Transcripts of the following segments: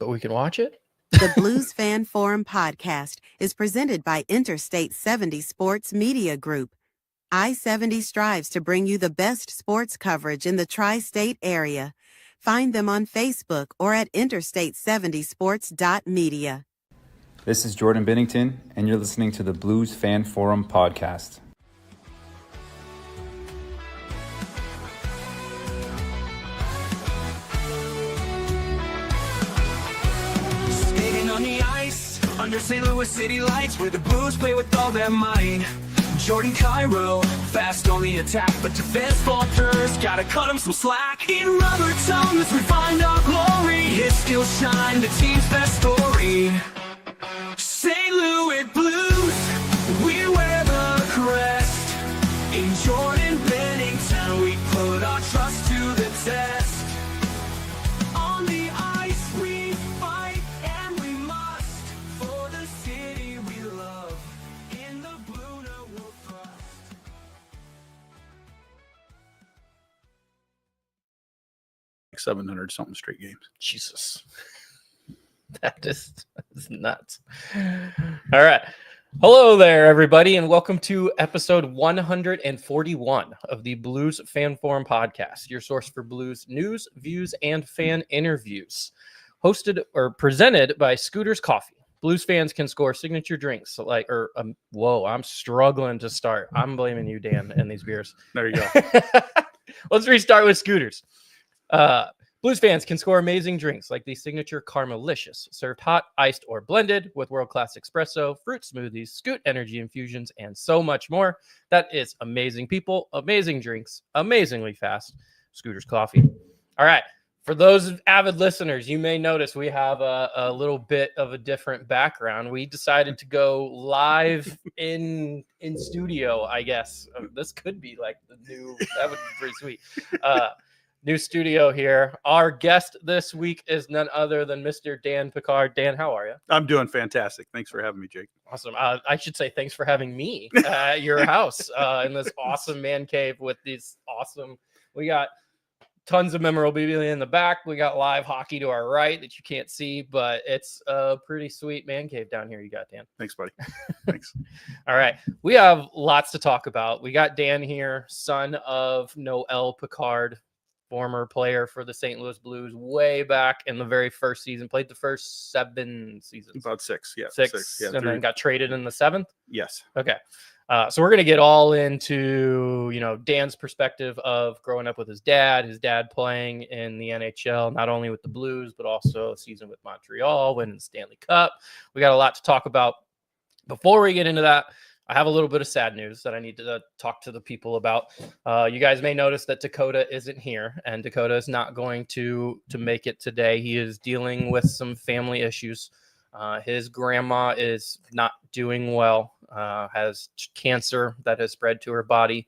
but we can watch it. The Blues Fan Forum podcast is presented by Interstate 70 Sports Media Group. I-70 strives to bring you the best sports coverage in the tri-state area. Find them on Facebook or at interstate70sports.media. This is Jordan Bennington, and you're listening to the Blues Fan Forum podcast. Skating on the ice, under St. Louis city lights, where the Blues play with all their might. Jordan Cairo, fast on the attack, but defense falters, gotta cut him some slack. In rubber tones, we find our glory. His skills shine, the team's best story. St. Louis Blues, we wear the crest. In Jordan Bennington, we put our trust to the test. On the ice, we fight and we must, for the city we love. In the blue, no we'll thrust. 700 something straight games. Jesus. That is nuts. All right. Hello there, everybody, and welcome to episode 141 of the Blues Fan Forum podcast, your source for Blues news, views, and fan interviews. Hosted or presented by Scooter's Coffee. Blues fans can score signature drinks whoa, I'm struggling to start. I'm blaming you, Dan, and these beers. There you go. Let's restart with Scooters. Blues fans can score amazing drinks like the signature Caramelicious, served hot, iced, or blended with world-class espresso, fruit smoothies, Scoot energy infusions, and so much more. That is amazing people, amazing drinks, amazingly fast. Scooter's Coffee. All right. For those avid listeners, you may notice we have a little bit of a different background. We decided to go live in studio, I guess. This could be like the new, that would be pretty sweet. New studio here. Our guest this week is none other than Mr. Dan Picard. Dan, how are you? I'm doing fantastic. Thanks for having me, Jake. Awesome. I should say thanks for having me at your house in this awesome man cave with these awesome. We got tons of memorabilia in the back. We got live hockey to our right that you can't see, but it's a pretty sweet man cave down here you got, Dan. Thanks, buddy. Thanks. All right. We have lots to talk about. We got Dan here, son of Noel Picard, former player for the St. Louis Blues way back in the very first season, played the first 7 seasons. About 6, yeah. Six, yeah, and then got traded in the 7th? Yes. Okay. So we're going to get all into, Dan's perspective of growing up with his dad playing in the NHL, not only with the Blues, but also a season with Montreal, winning the Stanley Cup. We got a lot to talk about. Before we get into that, I have a little bit of sad news that I need to talk to the people about. You guys may notice that Dakota isn't here, and Dakota is not going to make it today. He is dealing with some family issues. His grandma is not doing well, has cancer that has spread to her body.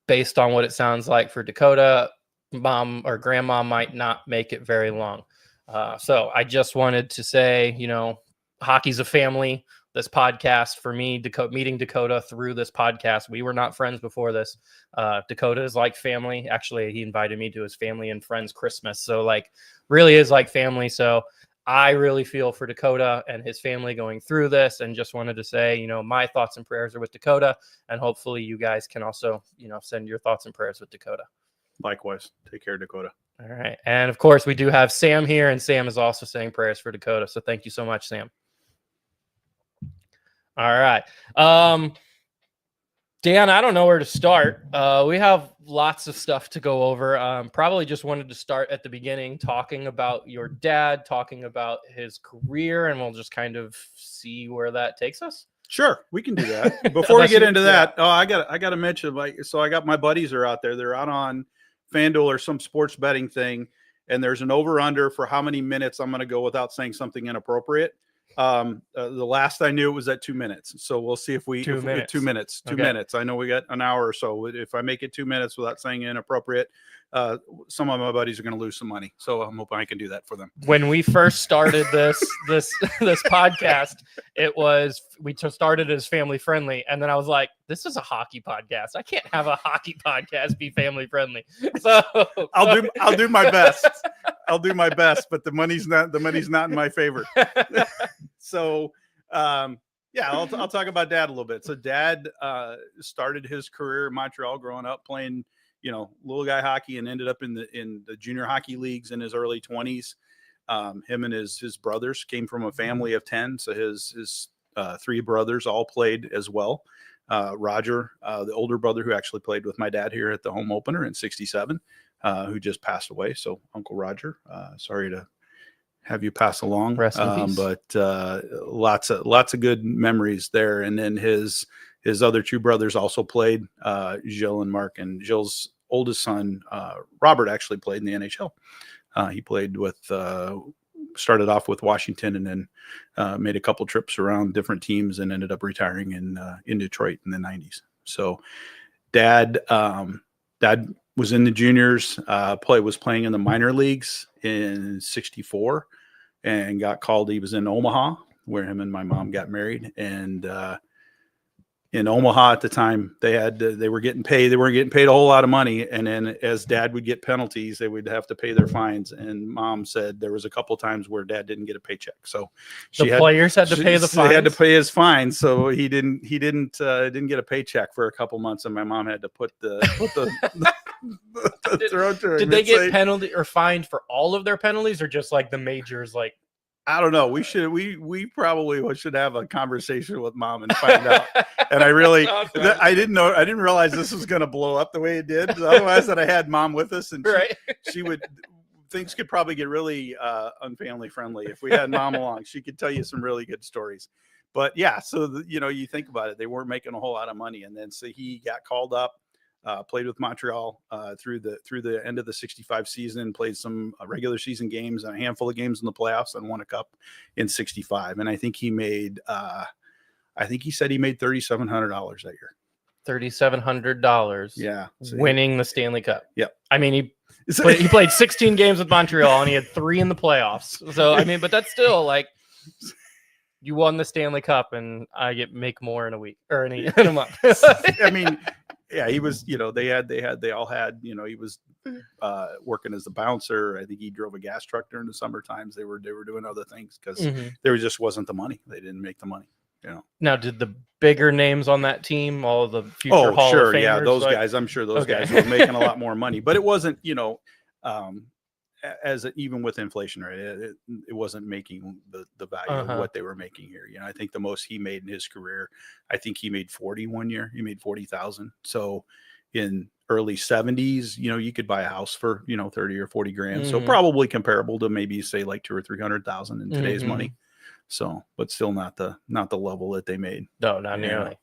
Based on what it sounds like for Dakota, mom or grandma might not make it very long. So I just wanted to say, hockey's a family. This podcast for me, meeting Dakota through this podcast. We were not friends before this. Dakota is like family. Actually, he invited me to his family and friends Christmas. So really is like family. So I really feel for Dakota and his family going through this, and just wanted to say, my thoughts and prayers are with Dakota, and hopefully you guys can also, send your thoughts and prayers with Dakota. Likewise. Take care, Dakota. All right. And of course we do have Sam here, and Sam is also saying prayers for Dakota. So thank you so much, Sam. All right. Dan, I don't know where to start. We have lots of stuff to go over. Probably just wanted to start at the beginning, talking about your dad, talking about his career, and we'll just kind of see where that takes us. Sure, we can do that. Before we get into that, I got to mention, so I got my buddies are out there. They're out on FanDuel or some sports betting thing, and there's an over/under for how many minutes I'm going to go without saying something inappropriate. The last I knew it was at 2 minutes. So we'll see if we 2 minutes. 2 minutes. 2 minutes. I know we got an hour or so. If I make it 2 minutes without saying inappropriate, some of my buddies are going to lose some money. So I'm hoping I can do that for them. When we first started this podcast, we started as family friendly, and then I was like, this is a hockey podcast. I can't have a hockey podcast be family friendly. So I'll do my best. I'll do my best, but the money's not in my favor. So, yeah, I'll talk about Dad a little bit. So Dad started his career in Montreal growing up playing, little guy hockey, and ended up in the junior hockey leagues in his early 20s. Him and his brothers came from a family of 10. So his 3 brothers all played as well. Roger, the older brother who actually played with my dad here at the home opener in '67, who just passed away. So Uncle Roger, sorry to have you pass along. Rest in peace. But lots of good memories there. And then his other 2 brothers also played, Gilles and Mark, and Gilles' oldest son, Robert, actually played in the NHL. He played with, started off with Washington, and then made a couple trips around different teams and ended up retiring in Detroit in the 90s. So Dad was in the juniors, was playing in the minor leagues in '64, and got called. He was in Omaha, where him and my mom got married. And in Omaha at the time, they were getting paid. They weren't getting paid a whole lot of money. And then as Dad would get penalties, they would have to pay their fines. And Mom said there was a couple times where Dad didn't get a paycheck. So players had to pay the fines. They had to pay his fines. So he didn't get a paycheck for a couple months. And my mom had to put the Did they get penalty or fined for all of their penalties, or just like the majors? Like, I don't know. We probably should have a conversation with Mom and find out. And I didn't realize this was going to blow up the way it did. Otherwise, that I had Mom with us, and things could probably get really unfamily friendly if we had Mom along. She could tell you some really good stories. But yeah, so you think about it, they weren't making a whole lot of money, and then so he got called up. Played with Montreal through the end of the '65 season, played some regular season games and a handful of games in the playoffs, and won a cup in '65. And I think he said he made $3,700 that year. $3,700. Yeah. Winning the Stanley Cup. Yep. I mean, he played 16 games with Montreal, and he had 3 in the playoffs. So, I mean, but that's still like, you won the Stanley Cup, and I make more in a week or in a month. I mean, yeah, he was, they all had, he was working as a bouncer. I think he drove a gas truck during the summer times. They were doing other things because there just wasn't the money. They didn't make the money. Now, did the bigger names on that team, all the future Hall of Famers, yeah, those guys, I'm sure those guys were making a lot more money, but it wasn't, even with inflation, right? It wasn't making the value of what they were making here. I think the most he made in his career, I think he made 40 one year. He made 40,000. So in early 70s, you could buy a house for 30 or 40 grand. So probably comparable to maybe say like 200,000 or 300,000 in today's money. So, but still not the level that they made. No, not nearly.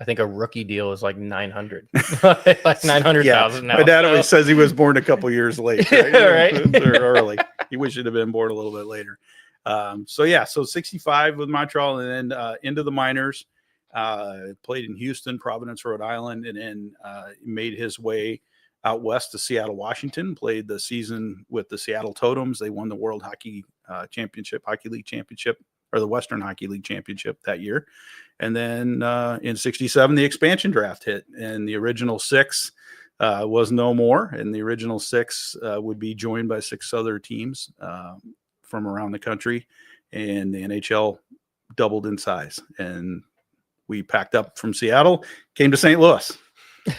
I think a rookie deal is like 900, like 900,000 now. My dad always says he was born a couple years late, right? Right? Or early. He wished he'd have been born a little bit later. So 65 with Montreal, and then into the minors. Played in Houston, Providence, Rhode Island, and then made his way out west to Seattle, Washington. Played the season with the Seattle Totems. They won the World Hockey League Championship, or the Western Hockey League Championship that year. And then in '67, the expansion draft hit, and the original 6 was no more. And the original 6 would be joined by 6 other teams from around the country, and the NHL doubled in size. And we packed up from Seattle, came to St. Louis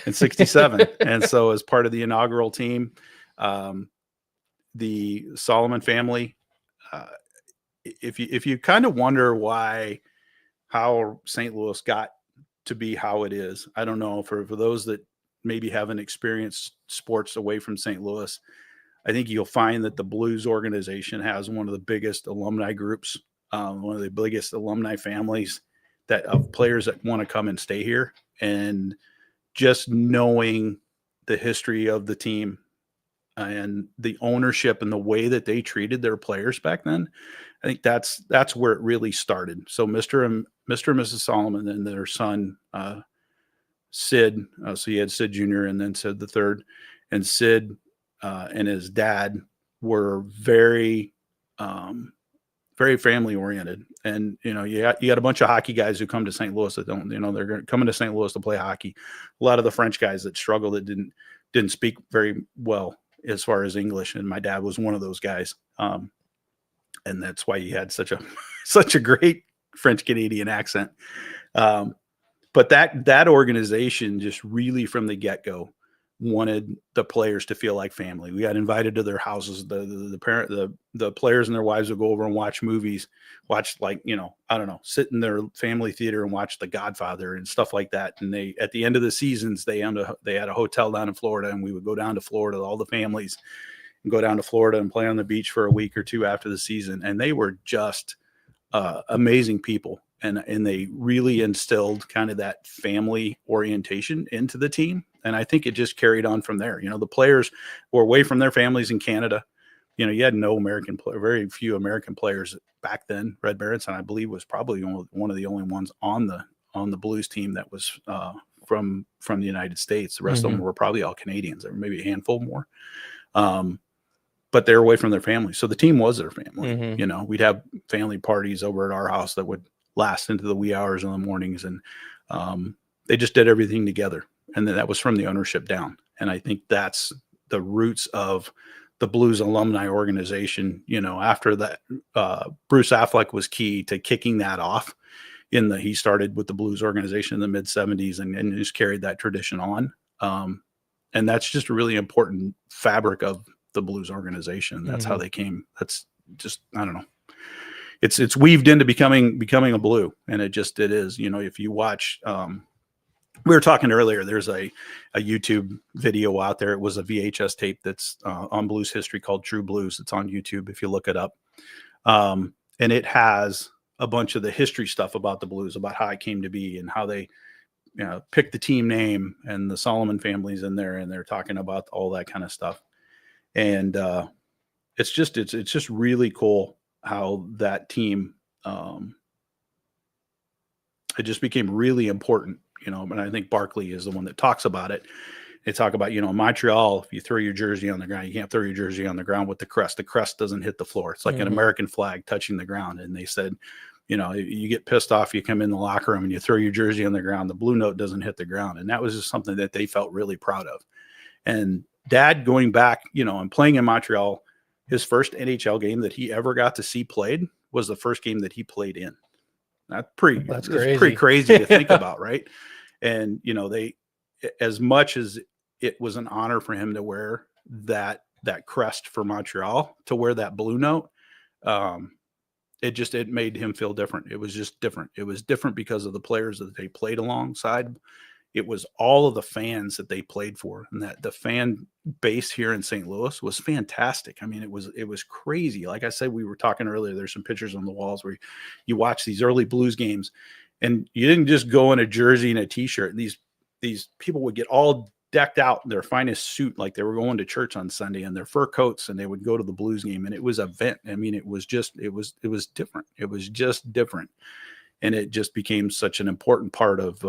in '67. And so as part of the inaugural team, the Solomon family, if you kind of wonder how St. Louis got to be how it is, I don't know, for those that maybe haven't experienced sports away from St. Louis, I think you'll find that the Blues organization has one of the biggest alumni groups, one of the biggest alumni families of players that want to come and stay here. And just knowing the history of the team and the ownership and the way that they treated their players back then, I think that's where it really started. So Mr. and Mrs. Solomon and their son, Sid, so you had Sid Jr. and then Sid the third, and Sid and his dad were very, very family oriented. And, you got a bunch of hockey guys who come to St. Louis that don't, they're coming to St. Louis to play hockey. A lot of the French guys that struggle, that didn't speak very well as far as English, and my dad was one of those guys. And that's why he had such a great French Canadian accent. But that organization just really from the get-go wanted the players to feel like family. We got invited to their houses. The players and their wives would go over and watch movies, sit in their family theater and watch The Godfather and stuff like that. And they, at the end of the seasons, they had a hotel down in Florida, and we would go down to Florida, all the families, and go down to Florida and play on the beach for a week or two after the season. And they were just amazing people. And they really instilled kind of that family orientation into the team. And I think it just carried on from there. The players were away from their families in Canada. You had very few American players back then. Red Berenson, I believe, was probably one of the only ones on the Blues team that was from the United States. The rest of them were probably all Canadians. There were maybe a handful more. But they're away from their family. So the team was their family. We'd have family parties over at our house that would last into the wee hours in the mornings. And they just did everything together. And then that was from the ownership down. And I think that's the roots of the Blues alumni organization. After that, Bruce Affleck was key to kicking that off. He started with the Blues organization in the mid 70s and just carried that tradition on. And that's just a really important fabric of the Blues organization. That's how they came. That's just, I don't know. It's weaved into becoming a Blue, and it is. If you watch, we were talking earlier, there's a YouTube video out there. It was a VHS tape that's on Blues history called True Blues. It's on YouTube if you look it up, and it has a bunch of the history stuff about the Blues, about how it came to be and how they picked the team name, and the Solomon family's in there, and they're talking about all that kind of stuff. And it's just really cool how that team, it just became really important, and I think Barkley is the one that talks about it. They talk about, Montreal, if you throw your jersey on the ground, you can't throw your jersey on the ground with the crest. The crest doesn't hit the floor. It's like an American flag touching the ground. And they said, you get pissed off, you come in the locker room and you throw your jersey on the ground, the blue note doesn't hit the ground. And that was just something that they felt really proud of. And Dad going back, and playing in Montreal, his first NHL game that he ever got to see played was the first game that he played in. That's pretty crazy to think about, right? And, as much as it was an honor for him to wear that crest for Montreal, to wear that blue note, it made him feel different. It was just different. It was different because of the players that they played alongside. It was all of the fans that they played for, and that the fan base here in St. Louis was fantastic. I mean, it was crazy. Like I said, we were talking earlier, there's some pictures on the walls where you watch these early Blues games, and you didn't just go in a jersey and a t-shirt. And these people would get all decked out in their finest suit, like they were going to church on Sunday, and their fur coats, and they would go to the Blues game. And it was an event. I mean, it was different. It was just different. And it just became such an important part of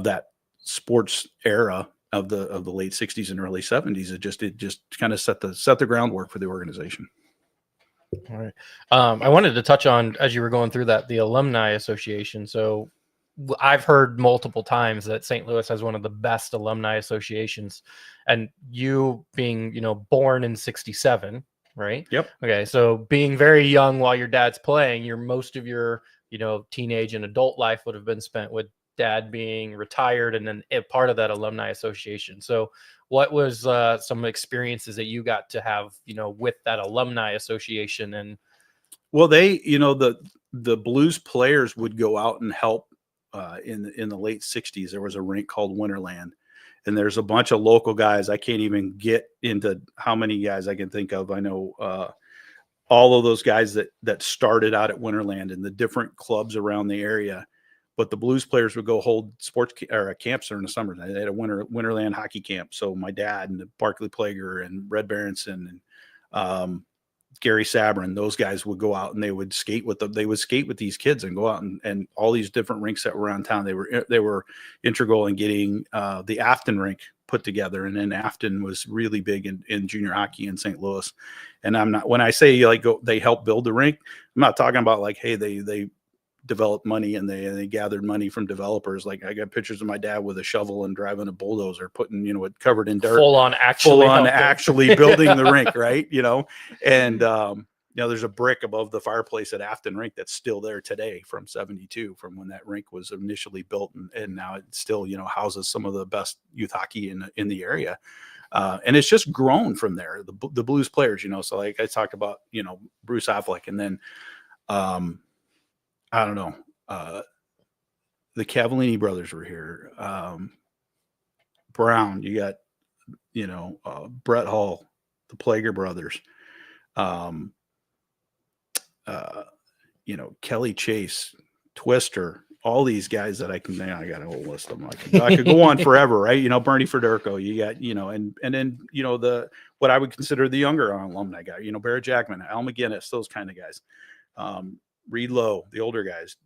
that sports era of the late 60s and early 70s. It just kind of set the groundwork for the organization. All right. I wanted to touch on, as you were going through that, the Alumni Association. So I've heard multiple times that St. Louis has one of the best alumni associations, and you being, born in 67, right? Yep. Okay. So being very young while your dad's playing, most of your, teenage and adult life would have been spent with Dad being retired and then a part of that alumni association. So what was some experiences that you got to have, with that alumni association? And well, they, the Blues players would go out and help in the late 60s. There was a rink called Winterland, and there's a bunch of local guys. I can't even get into how many guys I can think of. I know all of those guys that started out at Winterland and the different clubs around the area. But the Blues players would go hold camps during the summer. They had a Winterland hockey camp. So my dad and Barkley Plager and Red Berenson and Gary Sabrin, those guys would go out and they would skate with them. They would skate with these kids and go out and all these different rinks that were around town. They were integral in getting the Afton rink put together. And then Afton was really big in junior hockey in St. Louis. And when I say they helped build the rink, I'm not talking about like, hey, they developed money, and they gathered money from developers. Like, I got pictures of my dad with a shovel and driving a bulldozer, putting, it covered in dirt, full on actually building the rink, right? And there's a brick above the fireplace at Afton Rink that's still there today from 72, from when that rink was initially built, and now it still houses some of the best youth hockey in the area. And it's just grown from there. The Blues players, so like I talked about, Bruce Affleck, and then I don't know, the Cavallini brothers were here. Brown, you got, Brett Hall, the Plager brothers, Kelly Chase, Twister, all these guys that I got a whole list of them. I could go on forever, right? Bernie Federico, you got, and then, what I would consider the younger alumni guy, Barrett Jackman, Al McGinnis, those kind of guys. Reed Lowe, the older guys,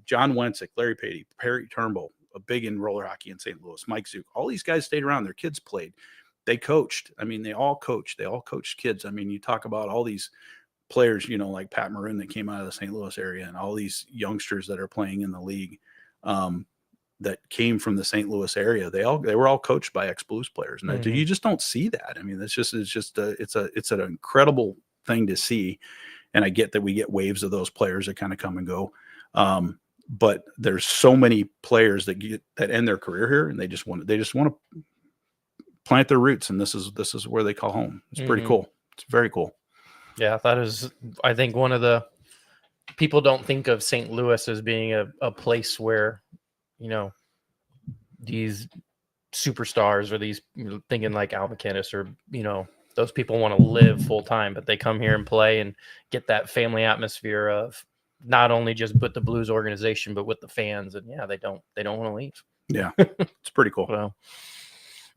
John Wensick, Larry Patey, Perry Turnbull, a big in roller hockey in St. Louis, Mike Zook, all these guys stayed around. Their kids played. They coached. I mean, they all coached kids. I mean, you talk about all these players, like Pat Maroon that came out of the St. Louis area, and all these youngsters that are playing in the league that came from the St. Louis area. They were all coached by ex-Blues players. And you just don't see that. I mean, it's an incredible thing to see. And I get that we get waves of those players that kind of come and go. But there's so many players that end their career here, and they just want to plant their roots. And this is where they call home. It's pretty cool. It's very cool. Yeah, that is, I think, one of the people don't think of St. Louis as being a place where, these superstars, or these, thinking like Al McInnis, or, those people want to live full time, but they come here and play and get that family atmosphere of not only just with the Blues organization, but with the fans. And yeah, they don't want to leave. Yeah, it's pretty cool. Well,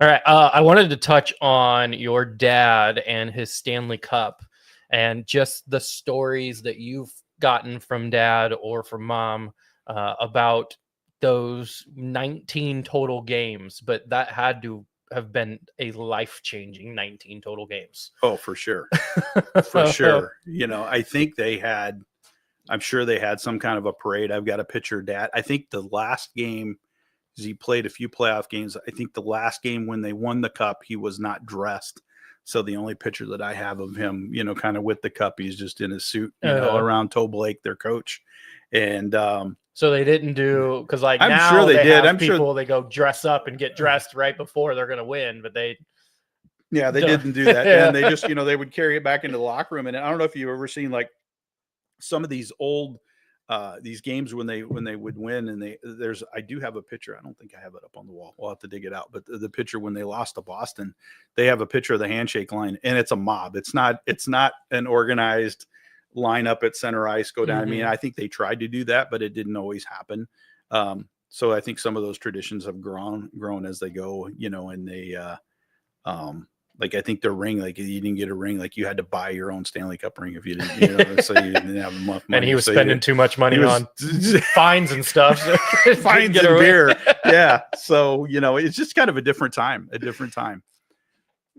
all right. I wanted to touch on your dad and his Stanley Cup, and just the stories that you've gotten from dad or from mom about those 19 total games, but that had to have been a life-changing 19 total games. Oh, for sure. For sure. I think I'm sure they had some kind of a parade. I've got a picture of dad. I think the last game, because he played a few playoff games, I think the last game when they won the cup, he was not dressed. So the only picture that I have of him, kind of with the cup, he's just in his suit, around Toe Blake, their coach. And so they didn't do, because like I'm now sure they did. I'm people sure they go dress up and get dressed right before they're going to win, but they didn't do that. And they just they would carry it back into the locker room. And I don't know if you've ever seen like some of these old these games when they would win, and I do have a picture. I don't think I have it up on the wall. We'll have to dig it out. But the picture when they lost to Boston, they have a picture of the handshake line, and it's a mob. It's not an organized line up at center ice, go down. I mean, I think they tried to do that, but it didn't always happen. So I think some of those traditions have grown as they go, and they, like, I think their ring, like, you didn't get a ring, like you had to buy your own Stanley Cup ring if you didn't, so you didn't have enough money. And he was spending too much money on fines and stuff. Fines and beer. Yeah. So, it's just kind of a different time.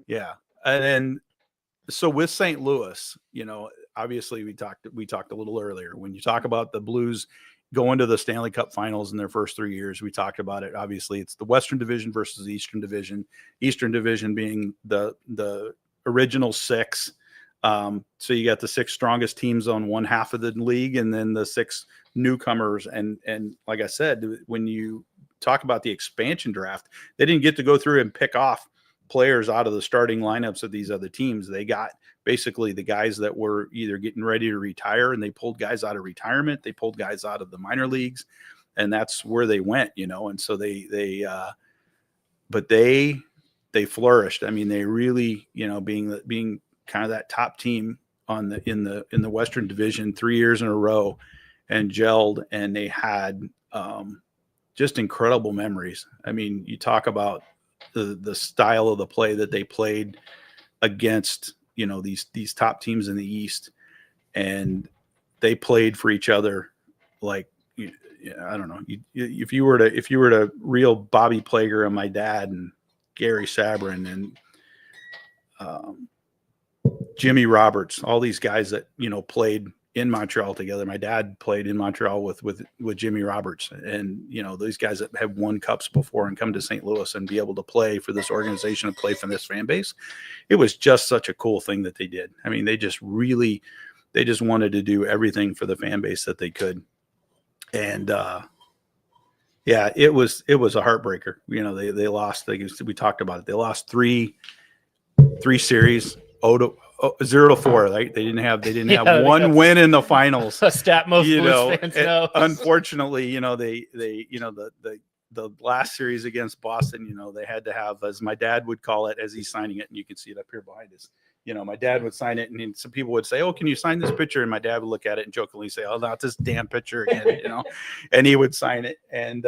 Yeah. And then, so with St. Louis, obviously we talked a little earlier, when you talk about the Blues going to the Stanley Cup finals in their first 3 years, we talked about it. Obviously it's the Western Division versus the Eastern Division being the original six. So you got the six strongest teams on one half of the league, and then the six newcomers. And like I said, when you talk about the expansion draft, they didn't get to go through and pick off players out of the starting lineups of these other teams. They got basically the guys that were either getting ready to retire, and they pulled guys out of retirement. They pulled guys out of the minor leagues, and that's where they went, and so they flourished. I mean, they really, being kind of that top team in the Western Division 3 years in a row, and gelled, and they had just incredible memories. I mean, you talk about the style of the play that they played against, these top teams in the East, and they played for each other. Like, I don't know, if you were to reel Bobby Plager and my dad and Gary Sabrin and Jimmy Roberts, all these guys that, played in Montreal together. My dad played in Montreal with Jimmy Roberts, and these guys that have won cups before and come to St. Louis and be able to play for this organization and play for this fan base. It was just such a cool thing that they did. I mean, they just wanted to do everything for the fan base that they could. And yeah, it was a heartbreaker. They lost. We talked about it. They lost three series. 0-4. Right? They didn't have one win in the finals. A stat most Blues fans know. Unfortunately, the last series against Boston, they had to have, as my dad would call it, as he's signing it, and you can see it up here behind us. My dad would sign it, and some people would say, "Oh, can you sign this picture?" And my dad would look at it and jokingly say, "Oh, not this damn picture again," and he would sign it. And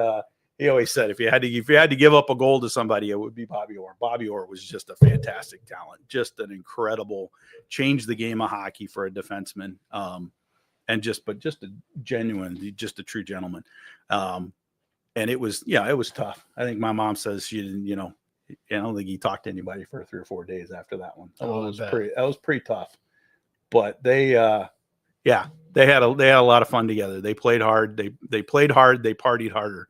he always said, if you had to give up a goal to somebody, it would be Bobby Orr. Bobby Orr was just a fantastic talent, just an incredible, changed the game of hockey for a defenseman, and just a genuine, just a true gentleman. And it was tough. I think my mom says she didn't, I don't think he talked to anybody for 3 or 4 days after that one. So that was pretty tough. But they had a lot of fun together. They played hard. They played hard. They partied harder.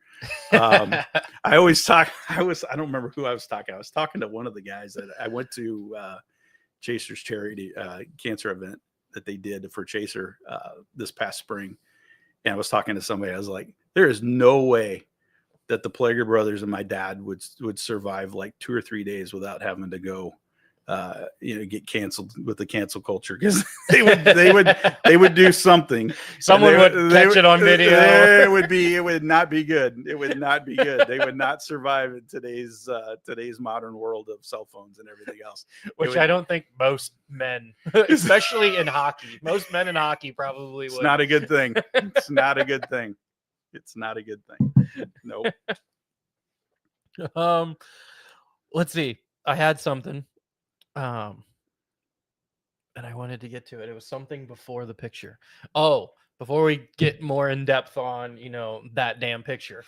I don't remember who I was talking. I was talking to one of the guys that I went to Chaser's charity cancer event that they did for Chaser this past spring. And I was talking to somebody. I was like, there is no way that the Plager brothers and my dad would survive like 2 or 3 days without having to go get canceled with the cancel culture, because they would do something. Someone would catch it on video. It would not be good. It would not be good. They would not survive in today's modern world of cell phones and everything else. Which I don't think most men, especially in hockey, most men in hockey probably would. It's not a good thing. It's not a good thing. It's not a good thing. Nope. Let's see. I had something. And I wanted to get to it. It was something before the picture. Oh, before we get more in depth on, that damn picture,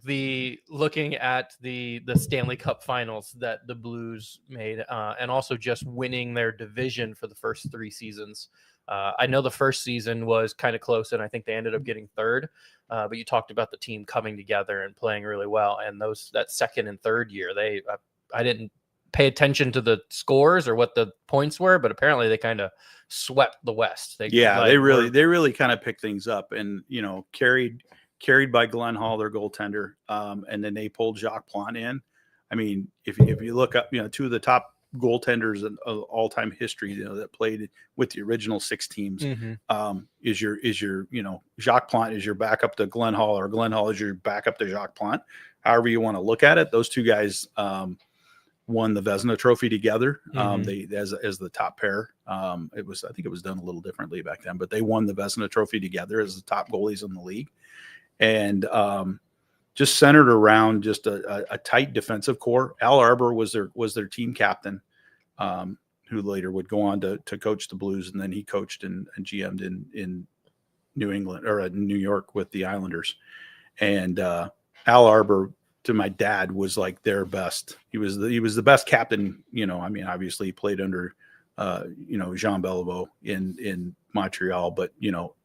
looking at the Stanley Cup finals that the Blues made, and also just winning their division for the first 3 seasons. I know the first season was kind of close, and I think they ended up getting third. But you talked about the team coming together and playing really well. And that second and third year, I didn't pay attention to the scores or what the points were, but apparently they kind of swept the West. They really kind of picked things up, and carried by Glenn Hall, their goaltender, and then they pulled Jacques Plante in. I mean, if you look up, 2 of the top goaltenders in all-time history, that played with the original 6 teams, is your Jacques Plante is your backup to Glenn Hall, or Glenn Hall is your backup to Jacques Plante. However you want to look at it, those 2 guys won the Vezina Trophy together. They as the top pair. I think it was done a little differently back then, but they won the Vezina Trophy together as the top goalies in the league, and just centered around just a tight defensive core. Al Arbor was their team captain, who later would go on to coach the Blues, and then he coached and GM'd in New England, or New York, with the Islanders. And Al Arbor, to my dad, was like their best. He was the best captain. Obviously he played under Jean Beliveau in Montreal, but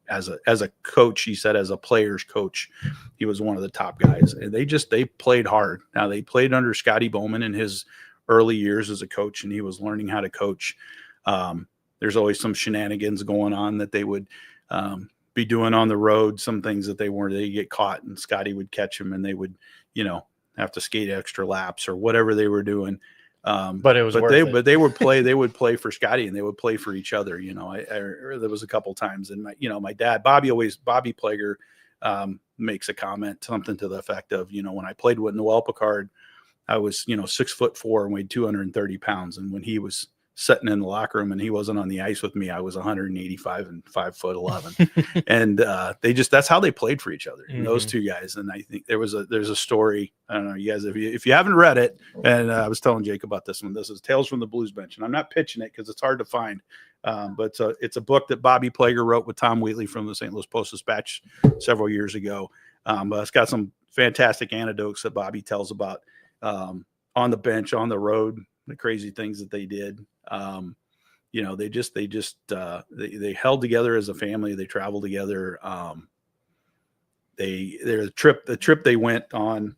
as a coach, he said, as a player's coach, he was one of the top guys. And they played hard. Now, they played under Scotty Bowman in his early years as a coach, and he was learning how to coach. There's always some shenanigans going on that they would be doing on the road, some things that they get caught, and Scotty would catch them, and they would, have to skate extra laps or whatever they were doing. But they would play for Scotty, and they would play for each other. There was a couple times, and my dad, Bobby Plager, makes a comment, something to the effect of, when I played with Noel Picard, I was, 6'4" and weighed 230 pounds. And when he was sitting in the locker room and he wasn't on the ice with me, I was 185 and 5'11". And that's how they played for each other, those 2 guys. And I think there's a story. I don't know, you guys, if you haven't read it, and I was telling Jake about this one. This is Tales from the Blues Bench, and I'm not pitching it because it's hard to find. But it's a book that Bobby Plager wrote with Tom Wheatley from the St. Louis Post-Dispatch several years ago. But it's got some fantastic anecdotes that Bobby tells about on the bench, on the road, the crazy things that they did. they held together as a family. They traveled together. The trip they went on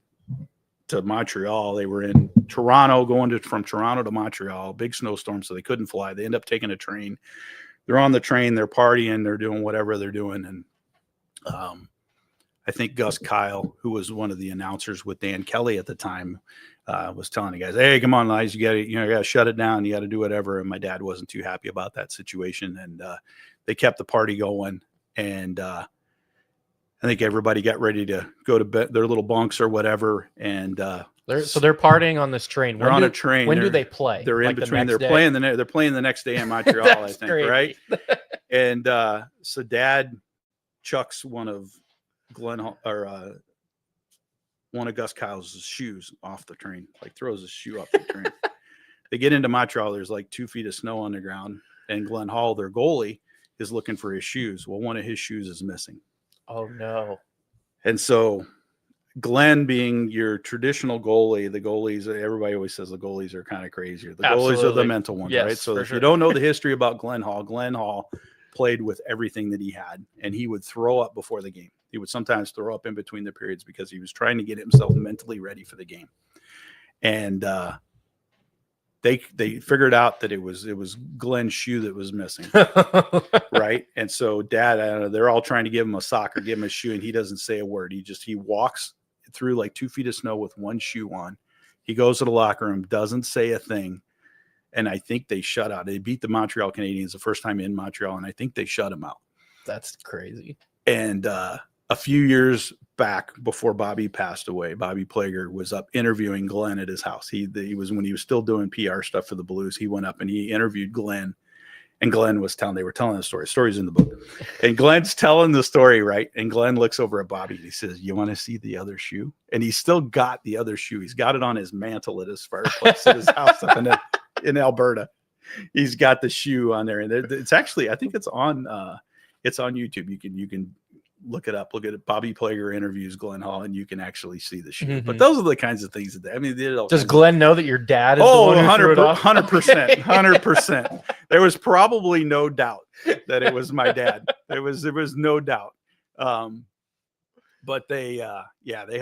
to Montreal, they were in Toronto, from Toronto to Montreal, big snowstorm, so they couldn't fly. They end up taking a train. They're on the train, they're partying, they're doing whatever they're doing. And I think Gus Kyle, who was one of the announcers with Dan Kelly at the time, was telling the guys, "Hey, come on, guys, you gotta shut it down. You got to do whatever." And my dad wasn't too happy about that situation. And they kept the party going. And I think everybody got ready to go to bed, their little bunks or whatever. And they're partying on this train. They're on a train. When do they play? They're in like between. The they're playing the next day in Montreal, I think, crazy. right? And so Dad chucks one of one of Gus Kyle's shoes off the train, like throws his shoe off the train. They get into Montreal. There's like 2 feet of snow on the ground, and Glenn Hall, their goalie, is looking for his shoes. Well, one of his shoes is missing. Oh no. And so Glenn, being your traditional goalie, the goalies, everybody always says the goalies are kind of crazier. The goalies are the mental ones, right? So if you don't know the history about Glenn Hall played with everything that he had, and he would throw up before the game. He would sometimes throw up in between the periods because he was trying to get himself mentally ready for the game. And they figured out that it was Glenn's shoe that was missing, right? And so Dad, they're all trying to give him a sock or give him a shoe, and he doesn't say a word. He walks through like 2 feet of snow with one shoe on. He goes to the locker room, doesn't say a thing, and I think they shut out. They beat the Montreal Canadiens the first time in Montreal, and I think they shut him out. That's crazy. And a few years back, before Bobby passed away, Bobby Plager was up interviewing Glenn at his house. He was, when he was still doing PR stuff for the Blues, he went up and he interviewed Glenn, and Glenn was they were telling the story. Story's in the book. And Glenn's telling the story, right? And Glenn looks over at Bobby and he says, "You want to see the other shoe?" And he's still got the other shoe. He's got it on his mantle at his fireplace at his house up in Alberta. He's got the shoe on there. And it's actually, I think it's on YouTube. You can look it up. Look at it. Bobby Plager interviews Glenn Hall, and you can actually see the shoe. Mm-hmm. But those are the kinds of things does Glenn know that your dad is the one who threw it off? 100%. There was probably no doubt that it was my dad. There was no doubt. But they had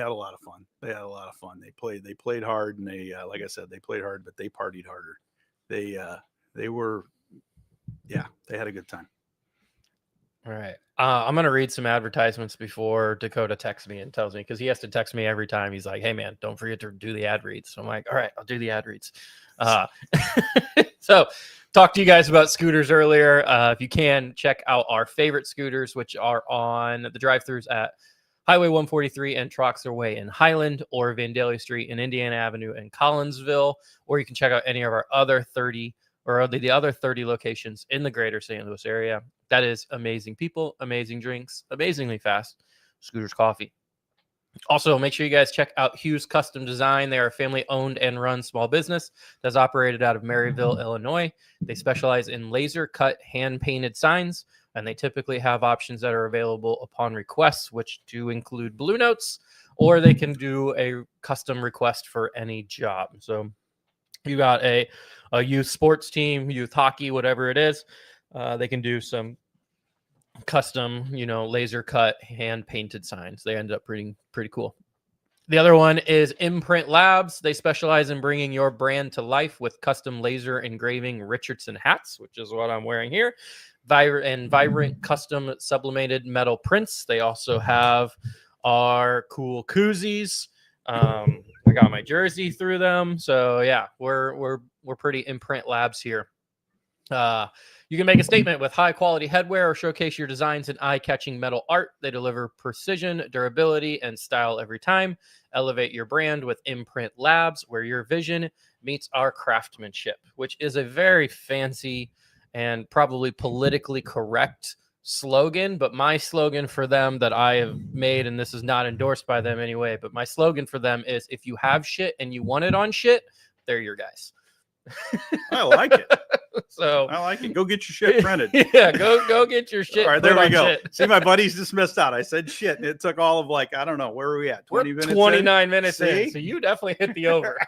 a lot of fun. They played hard, and they like I said, they played hard, but they partied harder. They had a good time. All right. I'm going to read some advertisements before Dakota texts me and tells me, because he has to text me every time. He's like, "Hey, man, don't forget to do the ad reads." So I'm like, all right, I'll do the ad reads. So talked to you guys about scooters earlier. If you can, check out our favorite scooters, which are on the drive-thrus at Highway 143 and Troxler Way in Highland, or Vandalia Street and Indiana Avenue in Collinsville, or you can check out any of our other 30 or the other 30 locations in the greater St. Louis area. That is amazing people, amazing drinks, amazingly fast Scooters Coffee. Also, make sure you guys check out Hughes Custom Design. They are a family-owned and run small business that's operated out of Maryville, Illinois. They specialize in laser-cut, hand-painted signs, and they typically have options that are available upon requests, which do include Blue Notes, or they can do a custom request for any job. So you got a youth sports team, youth hockey, whatever it is. They can do some custom, laser cut, hand painted signs. They end up pretty cool. The other one is Imprint Labs. They specialize in bringing your brand to life with custom laser engraving Richardson hats, which is what I'm wearing here. Vibrant custom sublimated metal prints. They also have our cool koozies. I got my jersey through them. So yeah, we're pretty Imprint Labs here. You can make a statement with high quality headwear or showcase your designs in eye-catching metal art. They deliver precision, durability, and style every time. Elevate your brand with Imprint Labs, where your vision meets our craftsmanship, which is a very fancy and probably politically correct slogan. But my slogan for them that I have made, and this is not endorsed by them anyway, but my slogan for them is, if you have shit and you want it on shit, they're your guys. I like it. So I like it. Go get your shit printed. Yeah, go get your shit. All right, there we go. Shit. See, my buddies just missed out. I said shit, and it took all of I don't know, where are we at? 20 minutes? 29 minutes in. So you definitely hit the over.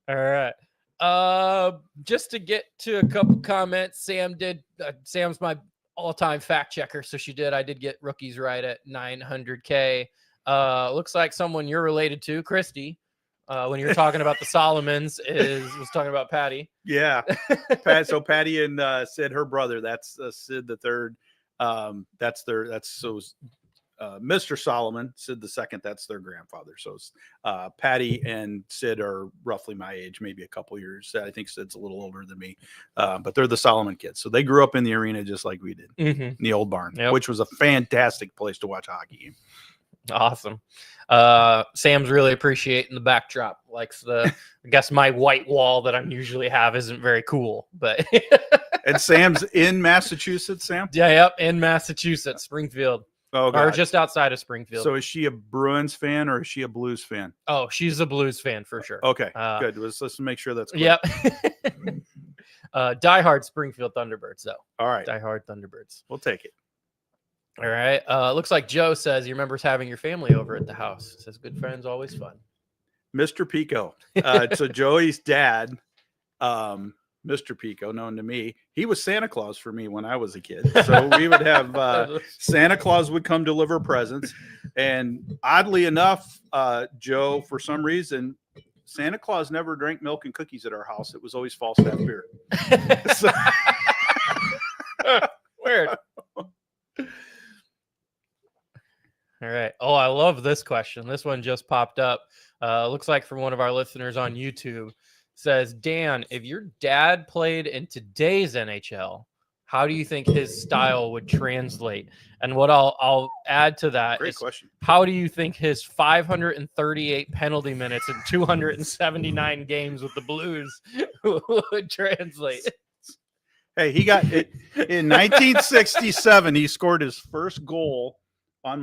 All right. Just to get to a couple comments, Sam's my all-time fact checker, so I did get rookies right at 900K. Looks like someone you're related to, Christy, when you're talking about the Solomons, was talking about Patty. Yeah. So Patty and Sid, her brother, that's Sid the third. Mr. Solomon, Sid the second, that's their grandfather. So Patty and Sid are roughly my age, maybe a couple years. I think Sid's a little older than me, but they're the Solomon kids. So they grew up in the arena just like we did, in the old barn, which was a fantastic place to watch a hockey game. Awesome. Sam's really appreciating the backdrop. Likes I guess my white wall that I'm usually have isn't very cool, but and Sam's in Massachusetts, Sam? Yeah, yep, in Massachusetts, Springfield. Oh, God. Or just outside of Springfield. So is she a Bruins fan or is she a Blues fan? Oh, she's a Blues fan for sure. Okay, good. Let's make sure that's clear. Yep. Diehard Springfield Thunderbirds, though. All right. Diehard Thunderbirds. We'll take it. All right. Looks like Joe says he remembers having your family over at the house. Says good friends, always fun. Mr. Pico. So Joey's dad, Mr. Pico, known to me, he was Santa Claus for me when I was a kid. So we would have Santa Claus would come deliver presents. And oddly enough, Joe, for some reason, Santa Claus never drank milk and cookies at our house. It was always Falstaff beer. So, weird. All right. Oh, I love this question. This one just popped up. Looks like from one of our listeners on YouTube. Says, Dan, if your dad played in today's NHL, how do you think his style would translate? And what I'll add to that great is, question. How do you think his 538 penalty minutes and 279 games with the Blues would translate? Hey, he got it in 1967. He scored his first goal on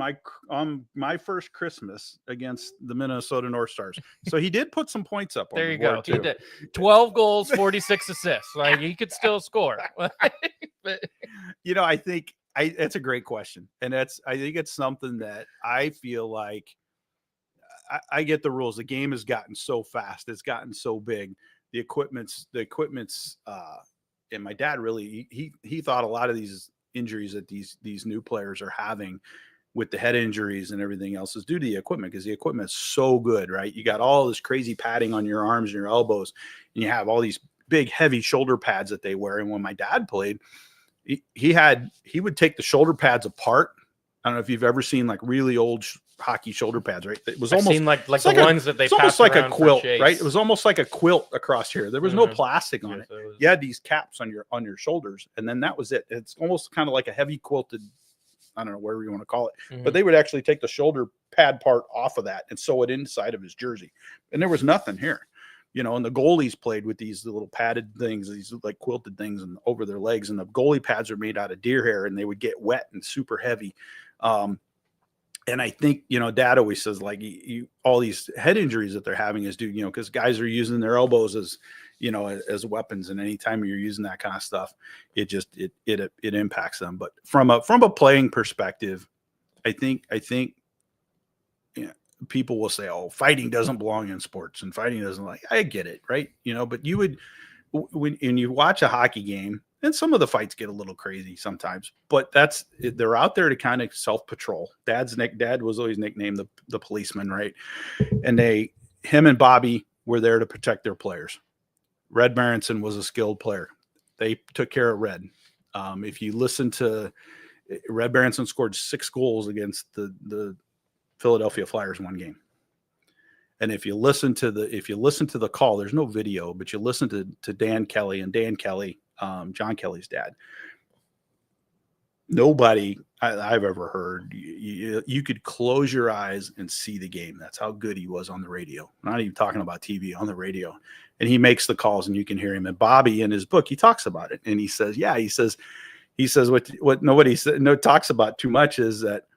my first Christmas against the Minnesota North Stars. So he did put some points up on there the you go. board, too. He did 12 goals, 46 assists. Like he could still score. But, I think it's a great question. And I think it's something that I feel like I get the rules. The game has gotten so fast. It's gotten so big. The equipment's and my dad really, he thought a lot of these injuries that these new players are having with the head injuries and everything else is due to the equipment, because the equipment is so good, right? You got all this crazy padding on your arms and your elbows, and you have all these big, heavy shoulder pads that they wear. And when my dad played, he would take the shoulder pads apart. I don't know if you've ever seen like really old hockey shoulder pads, right? It was I've almost seen like the ones that they it's almost like a quilt, right? It was almost like a quilt across here. There was no plastic on it. You had these caps on your shoulders, and then that was it. It's almost kind of like a heavy quilted, I don't know, whatever you want to call it. But they would actually take the shoulder pad part off of that and sew it inside of his jersey. And there was nothing here, and the goalies played with these little padded things, these like quilted things and over their legs. And the goalie pads are made out of deer hair, and they would get wet and super heavy. And I think, Dad always says like all these head injuries that they're having is due, because guys are using their elbows as, as weapons. And anytime you're using that kind of stuff, it just, it impacts them. But from a playing perspective, I think people will say, oh, fighting doesn't belong in sports and fighting doesn't, like, I get it. Right. But you would, when you watch a hockey game, and some of the fights get a little crazy sometimes, but they're out there to kind of self-patrol. Dad was always nicknamed the policeman, right? And him and Bobby were there to protect their players. Red Berenson was a skilled player. They took care of Red. If you listen to Red Berenson scored 6 goals against the Philadelphia Flyers one game. And if you listen to the call, there's no video, but you listen to Dan Kelly, and Dan Kelly, John Kelly's dad. Nobody I've ever heard, you could close your eyes and see the game. That's how good he was on the radio. I'm not even talking about TV, on the radio. And he makes the calls and you can hear him. And Bobby, in his book, he talks about it. And he says, what nobody talks about too much is that,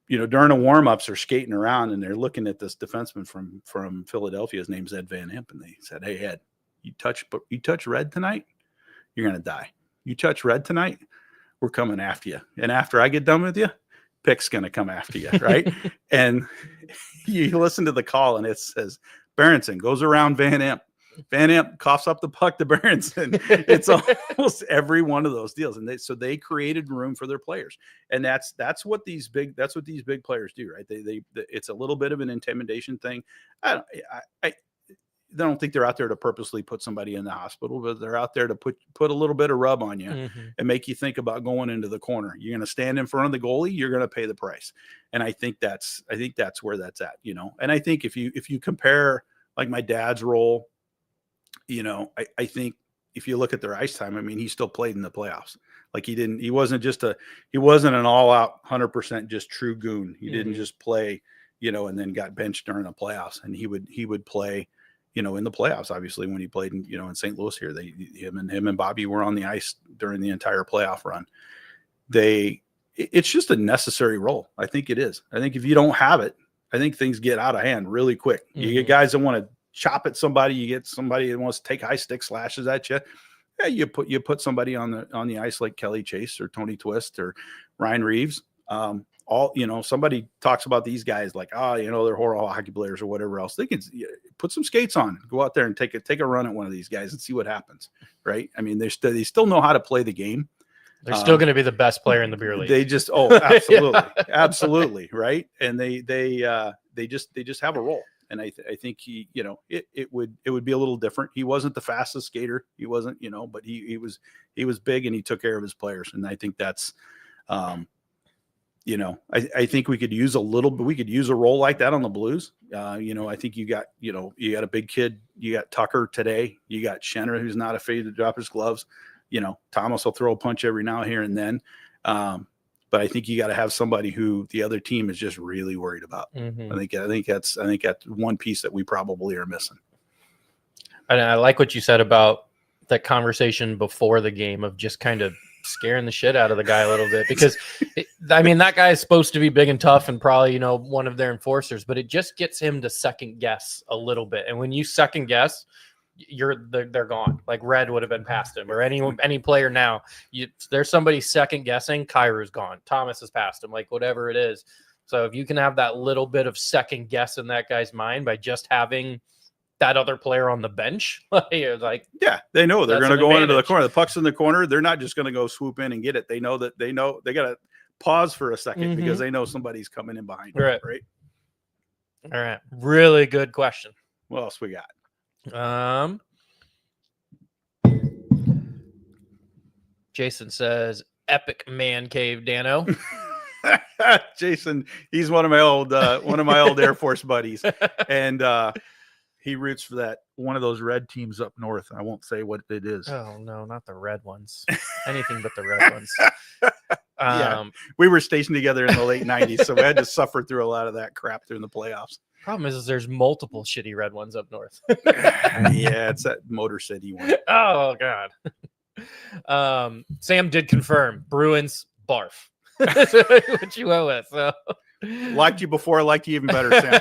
during the warm-ups, they're skating around and they're looking at this defenseman from Philadelphia. His name's Ed Van Imp. And they said, hey, Ed, you touch Red tonight, you're going to die. You touch Red tonight, we're coming after you. And after I get done with you, Pick's going to come after you, right? And you listen to the call and it says, Berenson goes around Van Imp. Van Amp coughs up the puck to Berenson. It's almost every one of those deals. And they created room for their players. And that's what these big players do, right? It's a little bit of an intimidation thing. I don't think they're out there to purposely put somebody in the hospital, but they're out there to put a little bit of rub on you and make you think about going into the corner. You're going to stand in front of the goalie, you're going to pay the price. And I think that's where that's at, And I think if you compare like my dad's role, I think if you look at their ice time, I mean, he still played in the playoffs. Like he wasn't an all out 100% just true goon. He didn't just play, and then got benched during the playoffs, and he would play, in the playoffs, obviously, when he played in St. Louis here. Him and Bobby were on the ice during the entire playoff run. It's just a necessary role. I think it is. I think if you don't have it, I think things get out of hand really quick. You get guys that want to chop at somebody. You get somebody that wants to take high stick slashes at you. Yeah, you put somebody on the ice like Kelly Chase or Tony Twist or Ryan Reeves. Somebody talks about these guys like, they're horrible hockey players or whatever else. They can put some skates on, go out there and take a run at one of these guys and see what happens. Right. I mean, they still know how to play the game. They're still going to be the best player in the beer league. They just, absolutely. Absolutely. Right. And they just have a role. And I think it would be a little different. He wasn't the fastest skater. He wasn't, but he was big and he took care of his players. And I think that's, I think we could use a role like that on the Blues. I think you got a big kid. You got Tucker today. You got Schenner, who's not afraid to drop his gloves. Thomas will throw a punch every now here and then. But I think you got to have somebody who the other team is just really worried about. I think that's one piece that we probably are missing. And I like what you said about that conversation before the game of just kind of scaring the shit out of the guy a little bit, because that guy is supposed to be big and tough and probably, one of their enforcers, but it just gets him to second guess a little bit. And when you second guess, they're gone. Like Red would have been past him, or any player now. There's somebody second guessing. Kyrie's gone. Thomas has passed him. Like whatever it is. So if you can have that little bit of second guess in that guy's mind by just having that other player on the bench, yeah, they know they're going to go into the corner. The puck's in the corner. They're not just going to go swoop in and get it. They know they got to pause for a second because they know somebody's coming in behind them, right? All right. Really good question. What else we got? Jason says, epic man cave, Dano. Jason, he's one of my old Air Force buddies, and he roots for one of those red teams up north. I won't say what it is. Oh no, not the red ones. Anything but the red ones. We were stationed together in the late 90s, so we had to suffer through a lot of that crap during the playoffs. Problem is there's multiple shitty red ones up north. Yeah, it's that Motor City one. Oh God. Sam did confirm Bruins barf. That's what you went with. So. Liked you before, I liked you even better, Sam.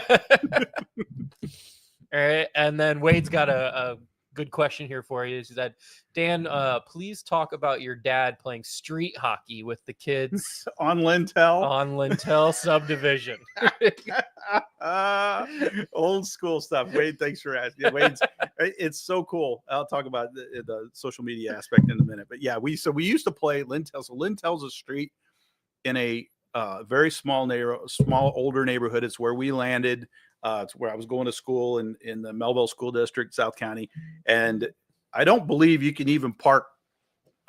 All right, and then Wade's got a good question here for you. He said, Dan, please talk about your dad playing street hockey with the kids on Lintel subdivision. Old school stuff. Wade, thanks for asking. It's so cool. I'll talk about the social media aspect in a minute. But yeah, we used to play Lintel. So Lintel's a street in a very small older neighborhood. It's where we landed. It's where I was going to school in the Melville School District, South County. And I don't believe you can even park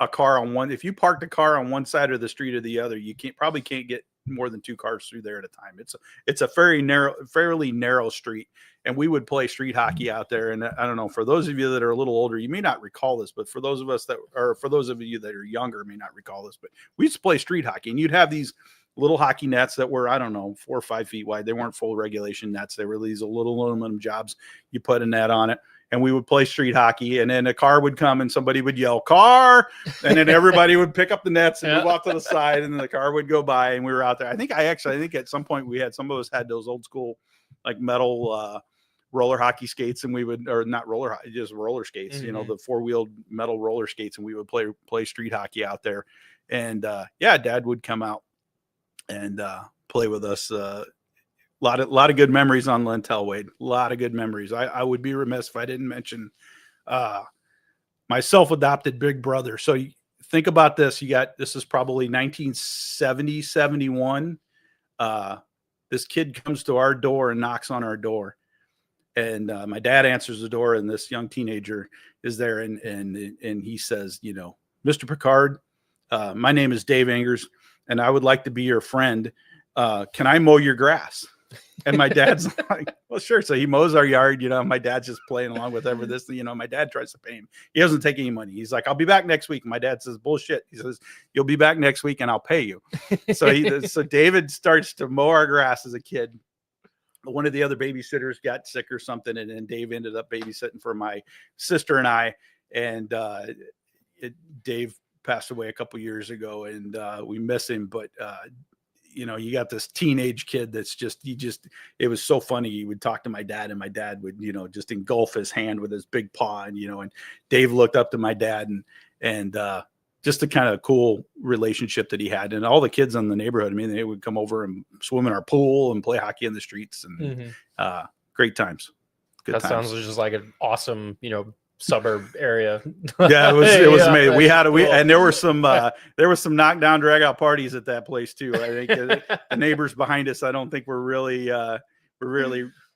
a car on one. If you parked a car on one side of the street or the other, you probably can't get more than two cars through there at a time. It's a fairly narrow street. And we would play street hockey out there. And I don't know, for those of you that are a little older, you may not recall this, but for those of you that are younger, may not recall this, but we used to play street hockey, and you'd have these little hockey nets that were, 4 or 5 feet wide. They weren't full regulation nets. They were these little aluminum jobs. You put a net on it, and we would play street hockey. And then a car would come and somebody would yell, "Car!" And then everybody would pick up the nets and move off to the side, and then the car would go by, and we were out there. I think at some point some of us had those old school, like metal, roller hockey skates, and we would, or not roller, just roller skates, the 4-wheeled metal roller skates. And we would play street hockey out there. And Dad would come out and play with us. A lot of good memories on Lintel, Wade. A lot of good memories. I would be remiss if I didn't mention my self-adopted big brother. So you think about this. This is probably 1970, 71. This kid comes to our door and knocks on our door. And my dad answers the door, and this young teenager is there. And he says, Mr. Picard, my name is Dave Angers, and I would like to be your friend. Can I mow your grass? And my dad's like, well, sure. So he mows our yard. My dad's just playing along with everything. My dad tries to pay him. He doesn't take any money. He's like, I'll be back next week. My dad says, bullshit. He says, you'll be back next week and I'll pay you. So David starts to mow our grass as a kid. One of the other babysitters got sick or something. And then Dave ended up babysitting for my sister and I. And Dave passed away a couple years ago, and we miss him. But you got this teenage kid that's it was so funny. He would talk to my dad, and my dad would, just engulf his hand with his big paw. And Dave looked up to my dad, and just the kind of cool relationship that he had. And all the kids in the neighborhood, they would come over and swim in our pool and play hockey in the streets, and great times. Good times. Sounds just like an awesome, suburb area. Yeah, it was amazing. And there were some knockdown drag out parties at that place too. I think the neighbors behind us, I don't think were really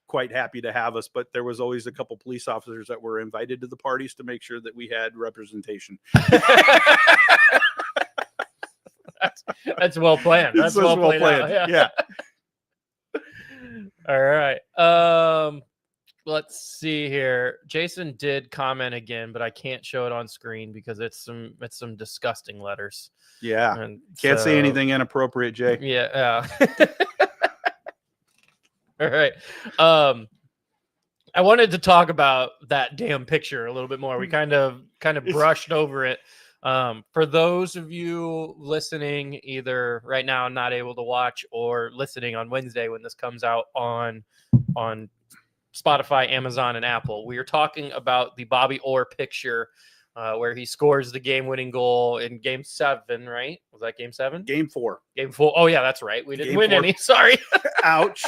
quite happy to have us, but there was always a couple police officers that were invited to the parties to make sure that we had representation. That's well planned. That's well planned. Yeah. All right. Let's see here. Jason did comment again, but I can't show it on screen because it's some disgusting letters. Yeah. And can't say anything inappropriate, Jay. Yeah. All right. I wanted to talk about that damn picture a little bit more. We kind of brushed over it. For those of you listening, either right now not able to watch or listening on Wednesday when this comes out on Spotify, Amazon, and Apple, we are talking about the Bobby Orr picture where he scores the game-winning goal in Game 7, right? Was that Game 7? Game 4. Game 4. Oh, yeah, that's right. We didn't win any. Sorry. Ouch.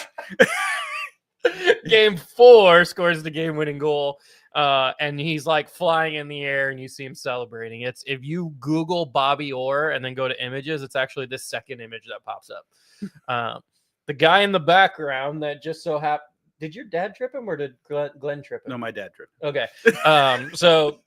Game 4 scores the game-winning goal, and he's like flying in the air, and you see him celebrating. If you Google Bobby Orr and then go to images, it's actually the second image that pops up. The guy in the background that just so happened. Did your dad trip him or did Glenn trip him? No, my dad tripped. Okay. So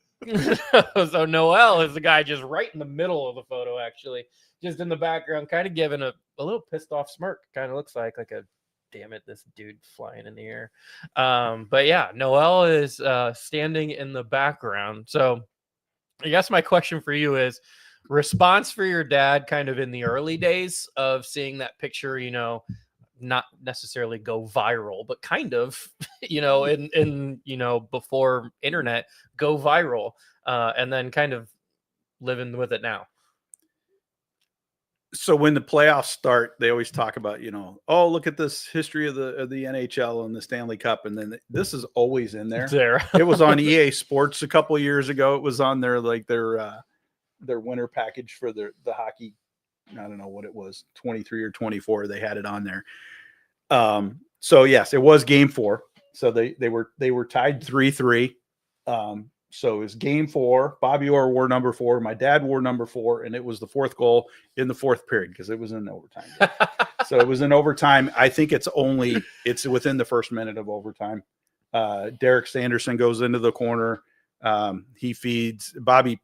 Noel is the guy just right in the middle of the photo, actually, just in the background, kind of giving a little pissed off smirk. Kind of looks like a, damn it, this dude flying in the air. But yeah, Noel is standing in the background. So I guess my question for you is response for your dad kind of in the early days of seeing that picture, not necessarily go viral, but kind of, in before internet, go viral, and then kind of living with it now. So when the playoffs start, they always talk about, oh, look at this history of the NHL and the Stanley Cup. And then this is always in there. It was on EA Sports a couple of years ago. It was on their winter package for the hockey. I don't know what it was, 23 or 24. They had it on there. So yes, it was Game 4. So they were tied 3-3. So it was Game 4. Bobby Orr wore number 4. My dad wore number 4, and it was the fourth goal in the fourth period because it was in overtime. So it was in overtime. I think it's within the first minute of overtime. Derek Sanderson goes into the corner. He feeds Bobby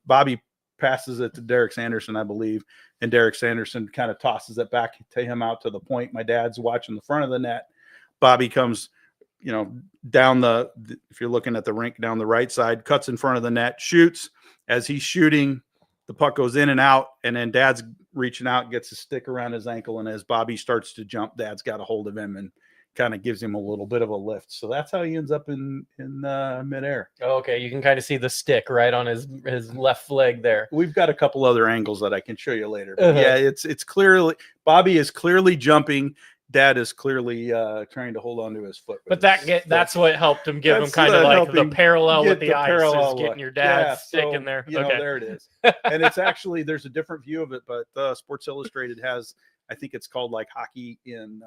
passes it to Derek Sanderson, I believe, and Derek Sanderson kind of tosses it back to him out to the point. My dad's watching the front of the net. Bobby comes, down if you're looking at the rink, down the right side, cuts in front of the net, shoots. As he's shooting, the puck goes in and out, and then dad's reaching out, gets a stick around his ankle, and as Bobby starts to jump, dad's got a hold of him and kind of gives him a little bit of a lift. So that's how he ends up in midair. Okay, you can kind of see the stick right on his left leg there. We've got a couple other angles that I can show you later. But yeah, it's clearly Bobby is clearly jumping. Dad is clearly trying to hold on to his foot. But that's what helped him give him kind of like the parallel with the ice is getting your dad's stick in there. There it is. And it's actually, there's a different view of it, but Sports Illustrated has, I think it's called like hockey in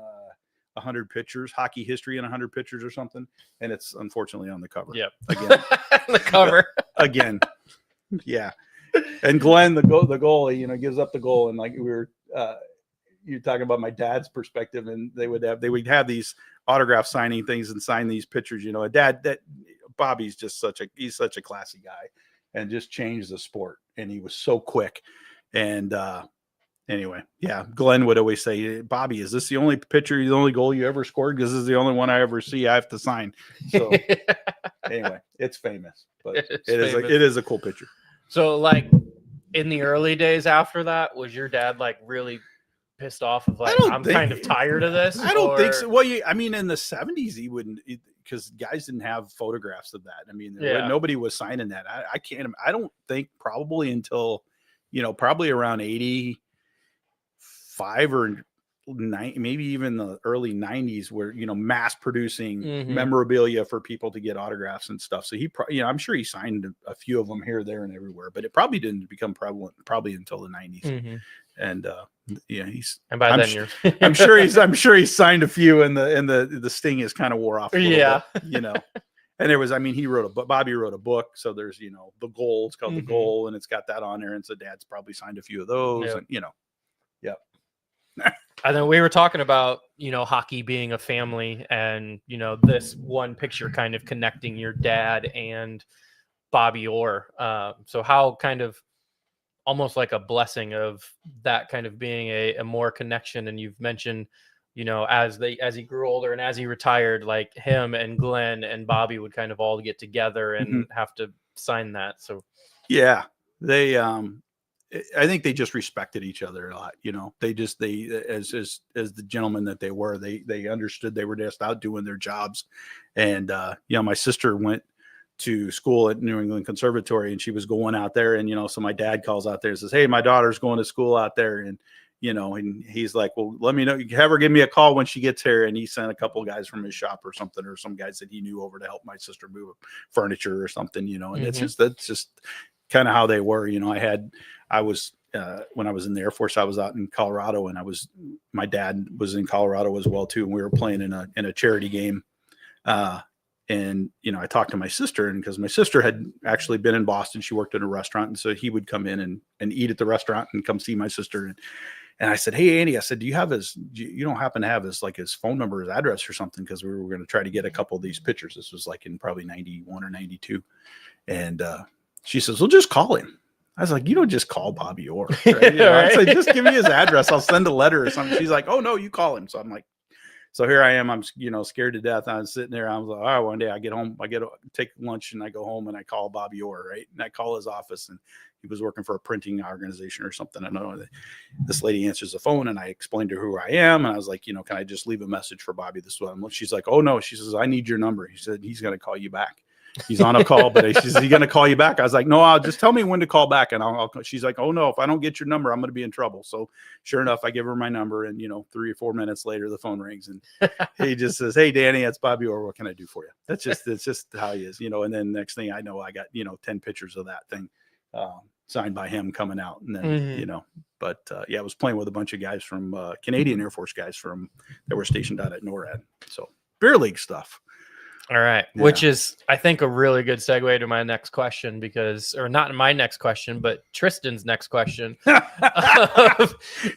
100 pictures, hockey history in 100 pictures or something, and it's unfortunately on the cover. Yep. Again. The cover. Again. Yeah. And Glenn, the goalie, gives up the goal, and like we were you're talking about my dad's perspective, and they would have these autograph signing things and sign these pictures. Bobby's just such a classy guy, and just changed the sport. And he was so quick. And anyway, yeah, Glenn would always say, "Bobby, is this the only goal you ever scored? Because this is the only one I ever see. I have to sign." So anyway, it's famous, but it is a cool picture. So, like, in the early days after that, was your dad like really pissed off of like, I'm kind of tired of this? I don't think so. Well, in the 70s, he wouldn't, because guys didn't have photographs of that. I mean, nobody was signing that. I don't think probably until, probably around 85 or 90, maybe even the early 90s, where, mass producing memorabilia for people to get autographs and stuff. So he, I'm sure he signed a few of them here, there, and everywhere, but it probably didn't become prevalent probably until the 90s. And and by then I'm sure he's signed a few, and the sting is kind of wore off. And there was, Bobby wrote a book. So there's, the goal, it's called The Goal, and it's got that on there. And so dad's probably signed a few of those, and And then we were talking about, hockey being a family, and, this one picture kind of connecting your dad and Bobby Orr. So how kind of almost like a blessing of that kind of being a more connection. And you've mentioned, as he grew older and as he retired, like him and Glenn and Bobby would kind of all get together and have to sign that. So, yeah, I think they just respected each other a lot. They as the gentlemen that they were, they understood they were just out doing their jobs. And, my sister went to school at New England Conservatory, and she was going out there, and, so my dad calls out there and says, "Hey, my daughter's going to school out there." And, and he's like, "Well, let me know, have her give me a call when she gets here." And he sent a couple of guys from his shop or something, or some guys that he knew over to help my sister move furniture or something, and that's just kind of how they were. I was when I was in the Air Force, I was out in Colorado, and my dad was in Colorado as well too, and we were playing in a charity game. And I talked to my sister, and because my sister had actually been in Boston, she worked in a restaurant, and so he would come in and eat at the restaurant and come see my sister. And I said, "Hey, Andy," I said, you don't happen to have his phone number, his address or something? Because we were going to try to get a couple of these pictures. This was like in probably 91 or 92. And she says, "Well, just call him." I was like, "You don't just call Bobby Orr." Right? I said, "Just give me his address. I'll send a letter or something." She's like, "Oh no, you call him." So I'm like, so here I am. I'm, scared to death. I was sitting there. I was like, "All right, one day I get home, take lunch, and I go home and I call Bobby Orr, right?" And I call his office, and he was working for a printing organization or something. I don't know. This lady answers the phone, and I explained to her who I am. And I was like, "Can I just leave a message for Bobby?" This one. She's like, "Oh no." She says, "I need your number." He said, "He's going to call you back. He's on a call, but she's going to call you back." I was like, "No, I'll just tell me when to call back." And she's like, "Oh no, if I don't get your number, I'm going to be in trouble." So sure enough, I give her my number, and 3 or 4 minutes later, the phone rings, and he just says, "Hey, Danny, it's Bobby Orr. What can I do for you?" It's just how he is, And then next thing I know, I got 10 pictures of that thing signed by him coming out, and then But I was playing with a bunch of guys from Canadian Air Force guys that were stationed out at NORAD. So beer league stuff. All right. Yeah. Which is, I think, a really good segue to my next question, or not my next question, but Tristan's next question. You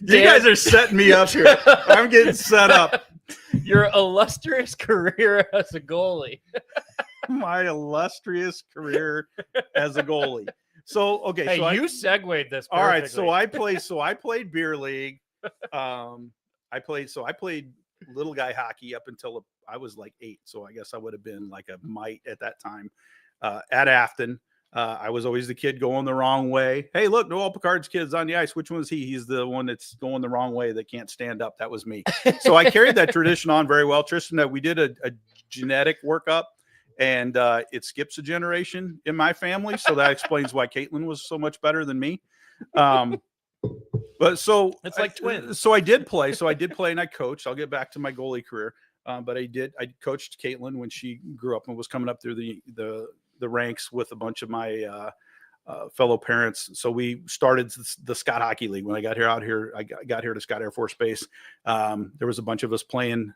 guys are setting me up here. I'm getting set up. Your illustrious career as a goalie. My illustrious career as a goalie. So, okay. Hey, so you segued this perfectly. All right. So I played beer league. I played little guy hockey up until I was like 8. So I guess I would have been like a mite at that time. At Afton, I was always the kid going the wrong way. "Hey, look, Noel Picard's kid's on the ice. Which one is he?" "He's the one that's going the wrong way that can't stand up." That was me. So I carried that tradition on very well. Tristan, we did a genetic workup, and it skips a generation in my family. So that explains why Caitlin was so much better than me. But so it's like twins. So I did play, and I coached. I'll get back to my goalie career. But I coached Caitlin when she grew up and was coming up through the ranks with a bunch of my fellow parents. So we started the Scott Hockey League when I got here. I got here to Scott Air Force Base. There was a bunch of us playing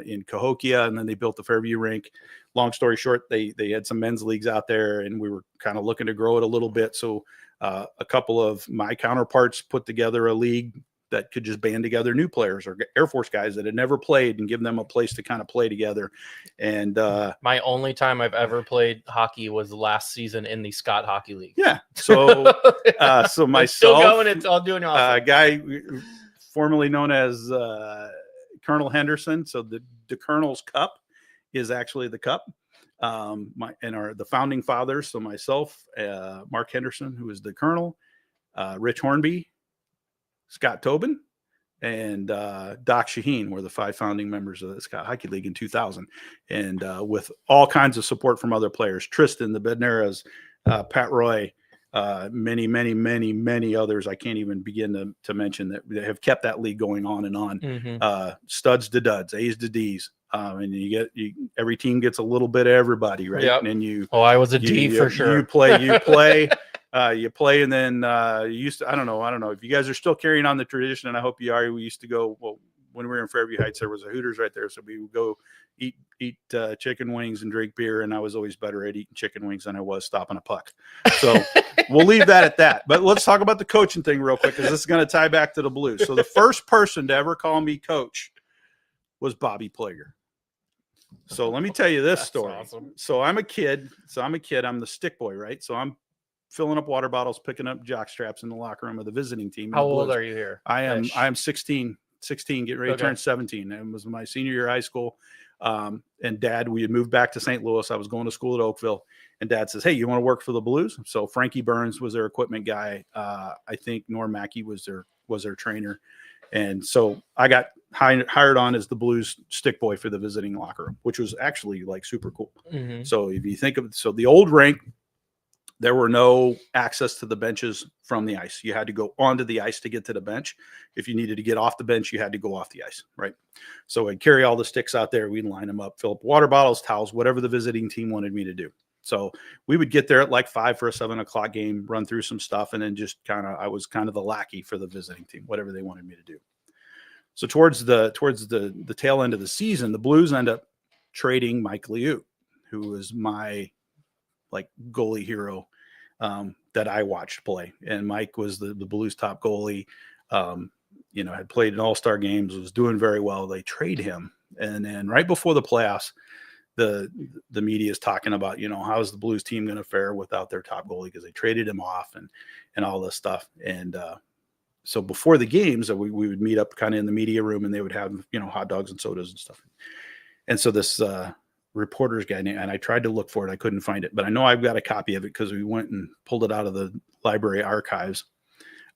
in Cahokia, and then they built the Fairview rink. Long story short, they had some men's leagues out there, and we were kind of looking to grow it a little bit. So a couple of my counterparts put together a league that could just band together new players or Air Force guys that had never played and give them a place to kind of play together. And my only time I've ever played hockey was last season in the Scott Hockey League. Yeah. So so myself, still going, it's all doing awesome. A guy formerly known as Colonel Henderson. So the Colonel's Cup is actually the cup. The founding fathers. So myself, Mark Henderson, who is the Colonel, Rich Hornby, Scott Tobin, and Doc Shaheen were the 5 founding members of the Scott Hockey League in 2000. And with all kinds of support from other players, Tristan, the Bednaras, Pat Roy, many others I can't even begin to mention that have kept that league going on and on. Studs to duds, A's to D's. And every team gets a little bit of everybody, right? Yep. And I was a D for sure. You play. You play, and then you used to. I don't know if you guys are still carrying on the tradition, and I hope you are. We used to go. Well, when we were in Fairview Heights, there was a Hooters right there, so we would go eat chicken wings and drink beer. And I was always better at eating chicken wings than I was stopping a puck. So we'll leave that at that. But let's talk about the coaching thing real quick, because this is going to tie back to the Blues. So the first person to ever call me coach was Bobby Plager. So let me tell you this story. Awesome. So I'm a kid. I'm the stick boy, right? So I'm filling up water bottles, picking up jock straps in the locker room of the visiting team. How old are you here? I am 16, getting ready to turn 17. It was my senior year of high school. And Dad, we had moved back to St. Louis. I was going to school at Oakville, and Dad says, "Hey, you want to work for the Blues?" So Frankie Burns was their equipment guy. I think Norm Mackey was their trainer. And so I got hired on as the Blues stick boy for the visiting locker room, which was actually like super cool. Mm-hmm. So if you think of the old rink, there were no access to the benches from the ice. You had to go onto the ice to get to the bench. If you needed to get off the bench, you had to go off the ice, right? So I'd carry all the sticks out there. We'd line them up, fill up water bottles, towels, whatever the visiting team wanted me to do. So we would get there at like 5 for a 7 o'clock game, run through some stuff, and then just I was kind of the lackey for the visiting team, whatever they wanted me to do. So towards the tail end of the season, the Blues end up trading Mike Liut, who was my like goalie hero that I watched play. And Mike was the Blues top goalie, had played in all-star games, was doing very well. They trade him. And then right before the playoffs, the media is talking about, how is the Blues team going to fare without their top goalie, because they traded him off and all this stuff. And so before the games, we would meet up kind of in the media room, and they would have, hot dogs and sodas and stuff. And so this reporter's guy, and I tried to look for it. I couldn't find it, but I know I've got a copy of it because we went and pulled it out of the library archives.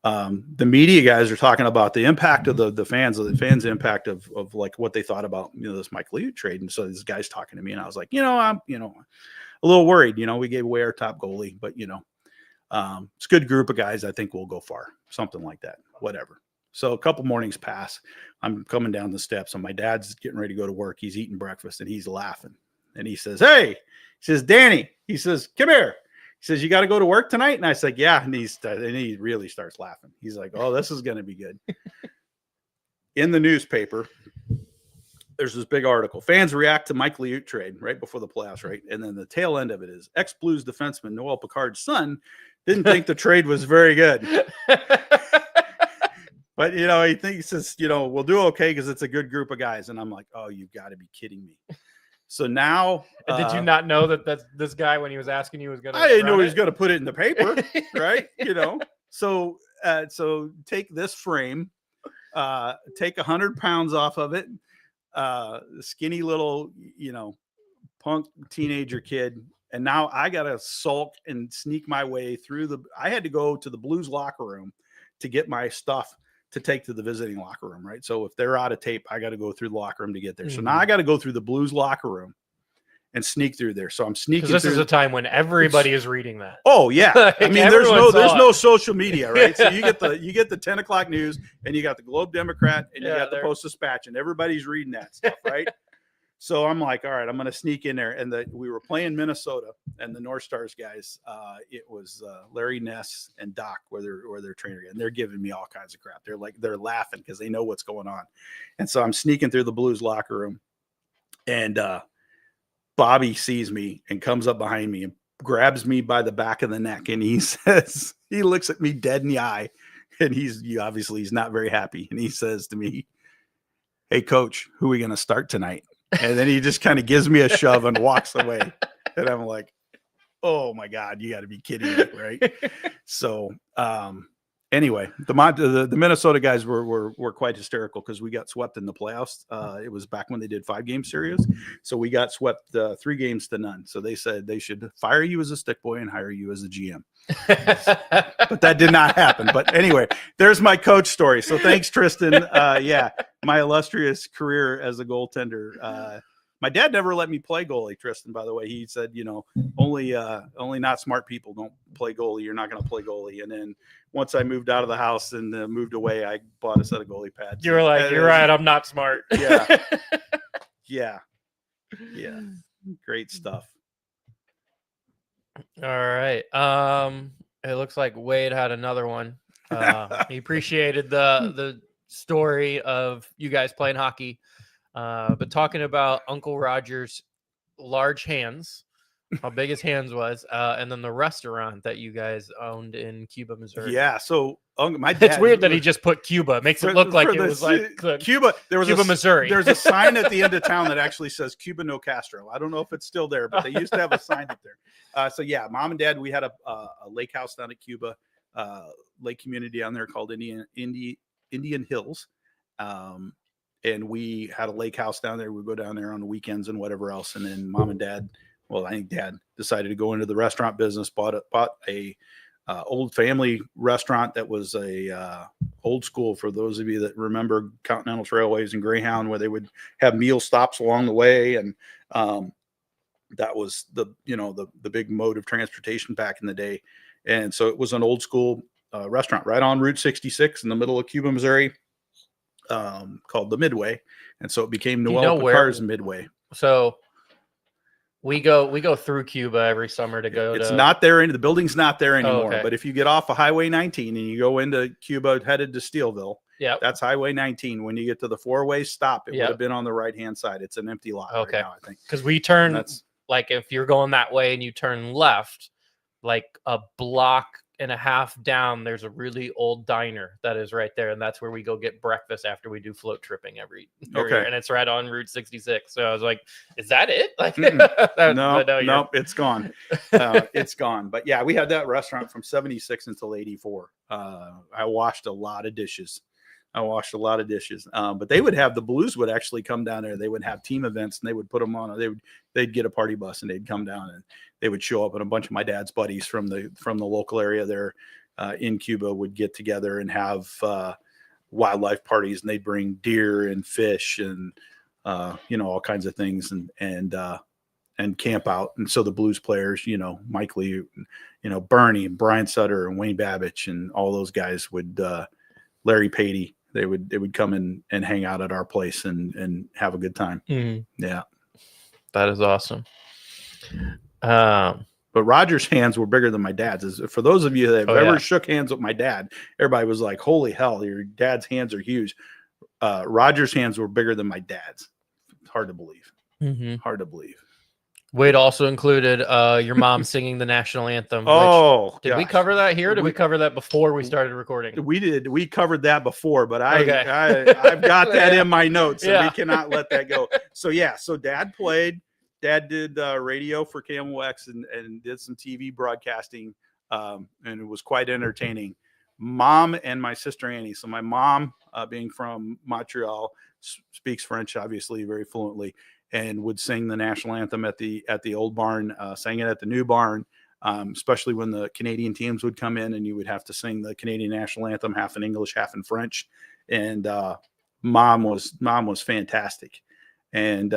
The media guys are talking about the impact of the fans impact of like what they thought about, this Mike Liut trade. And so this guy's talking to me, and I was like, I'm, a little worried, we gave away our top goalie, but it's a good group of guys. I think we'll go far, something like that, whatever. So a couple mornings pass. I'm coming down the steps, and my dad's getting ready to go to work. He's eating breakfast, and he's laughing. And he says, "Hey," he says, "Danny," he says, "come here." He says, "You got to go to work tonight?" And I said, "Yeah." And he really starts laughing. He's like, "Oh, this is going to be good." In the newspaper, there's this big article. Fans react to Mike Liut trade right before the playoffs, right? And then the tail end of it is ex-Blues defenseman Noel Picard's son didn't think the trade was very good. But, he says, we'll do okay because it's a good group of guys. And I'm like, oh, you've got to be kidding me. So now. Did you not know that this guy, when he was asking you, was going to. I didn't know he was going to put it in the paper, right? So take this frame, take 100 pounds off of it. Skinny little, punk teenager kid. And now I got to sulk and sneak my way through I had to go to the Blues locker room to get my stuff to take to the visiting locker room, right? So if they're out of tape, I got to go through the locker room to get there. So now I got to go through the Blues locker room and sneak through there. So I'm sneaking. Because this is a time when everybody is reading that. Oh yeah, Like, I mean, there's no social media, right? So you get the 10 o'clock news, and you got the Globe Democrat, and you got the Post-Dispatch, and everybody's reading that stuff, right? So I'm like, all right, I'm going to sneak in there. And we were playing Minnesota, and the North Stars guys, it was Larry Ness and Doc were their trainer, and they're giving me all kinds of crap. They're laughing because they know what's going on. And so I'm sneaking through the Blues locker room, and Bobby sees me and comes up behind me and grabs me by the back of the neck, and he looks at me dead in the eye, and he's not very happy, and he says to me, "Hey, coach, who are we going to start tonight?" And then he just kind of gives me a shove and walks away. And I'm like, oh my God, you got to be kidding me, right? So anyway, the Minnesota guys were quite hysterical because we got swept in the playoffs. It was back when they did 5-game series. So we got swept 3-0. So they said they should fire you as a stick boy and hire you as a GM. But that did not happen. But anyway, there's my coach story. So thanks, Tristan. Yeah, my illustrious career as a goaltender. My dad never let me play goalie, Tristan, by the way. He said, only not smart people don't play goalie. You're not going to play goalie. And then once I moved out of the house and moved away, I bought a set of goalie pads. You were like, you're right, I'm not smart. Yeah. Yeah. Great stuff. All right. It looks like Wade had another one. He appreciated the story of you guys playing hockey. But talking about Uncle Roger's large hands, how big his hands was, and then the restaurant that you guys owned in Cuba, Missouri. Yeah, so my dad. It's weird that he just put Cuba. It makes it look like it was like Cuba. There was Cuba, Missouri. There's a sign at the end of town that actually says Cuba no Castro. I don't know if it's still there, but they used to have a sign up there. So yeah, mom and dad, we had a lake house down at Cuba, lake community down there called Indian Hills. And we had a lake house down there. We'd go down there on the weekends and whatever else. And then mom and dad, I think dad decided to go into the restaurant business, bought a old family restaurant that was a old school, for those of you that remember Continental Trailways and Greyhound, where they would have meal stops along the way. And that was the big mode of transportation back in the day. And so it was an old school restaurant right on Route 66 in the middle of Cuba, Missouri. Called the Midway, and so it became Noel Picard's Midway. So we go through Cuba every summer to go. It's not there. The building's not there anymore. Okay. But if you get off of Highway 19 and you go into Cuba headed to Steelville, that's Highway 19. When you get to the 4-way stop, it would have been on the right hand side. It's an empty lot right now, I think. Because we turn like if you're going that way and you turn left, like a block and a half down, there's a really old diner that is right there, and that's where we go get breakfast after we do float tripping every year, and it's right on Route 66. So I was like, is that it? Like no, it's gone. It's gone. But yeah, we had that restaurant from 76 until 84. I washed a lot of dishes. But they would have, the Blues would actually come down there. They would have team events, and they would put them on. They'd get a party bus, and they'd come down, and they would show up, and a bunch of my dad's buddies from the local area there in Cuba would get together and have wildlife parties, and they'd bring deer and fish and all kinds of things, and camp out. And so the Blues players, Mike Lee, Bernie and Brian Sutter and Wayne Babbage and all those guys would, Larry Patey, they would come in and hang out at our place and have a good time. Mm-hmm. Yeah. That is awesome. But Roger's hands were bigger than my dad's. For those of you that have ever shook hands with my dad, everybody was like, holy hell, your dad's hands are huge. Roger's hands were bigger than my dad's. It's hard to believe. Mm-hmm. Hard to believe. Wade also included your mom singing the national anthem. Did we cover that here? Or did we cover that before we started recording? We did. We covered that before, but I've got that in my notes, and we cannot let that go. So so Dad played. Dad did radio for KMOX and did some TV broadcasting, and it was quite entertaining. Mom and my sister Annie. So my mom, being from Montreal, speaks French obviously very fluently, and would sing the national anthem at the old barn, sang it at the new barn, especially when the Canadian teams would come in, and you would have to sing the Canadian national anthem half in English, half in French. And mom was fantastic. And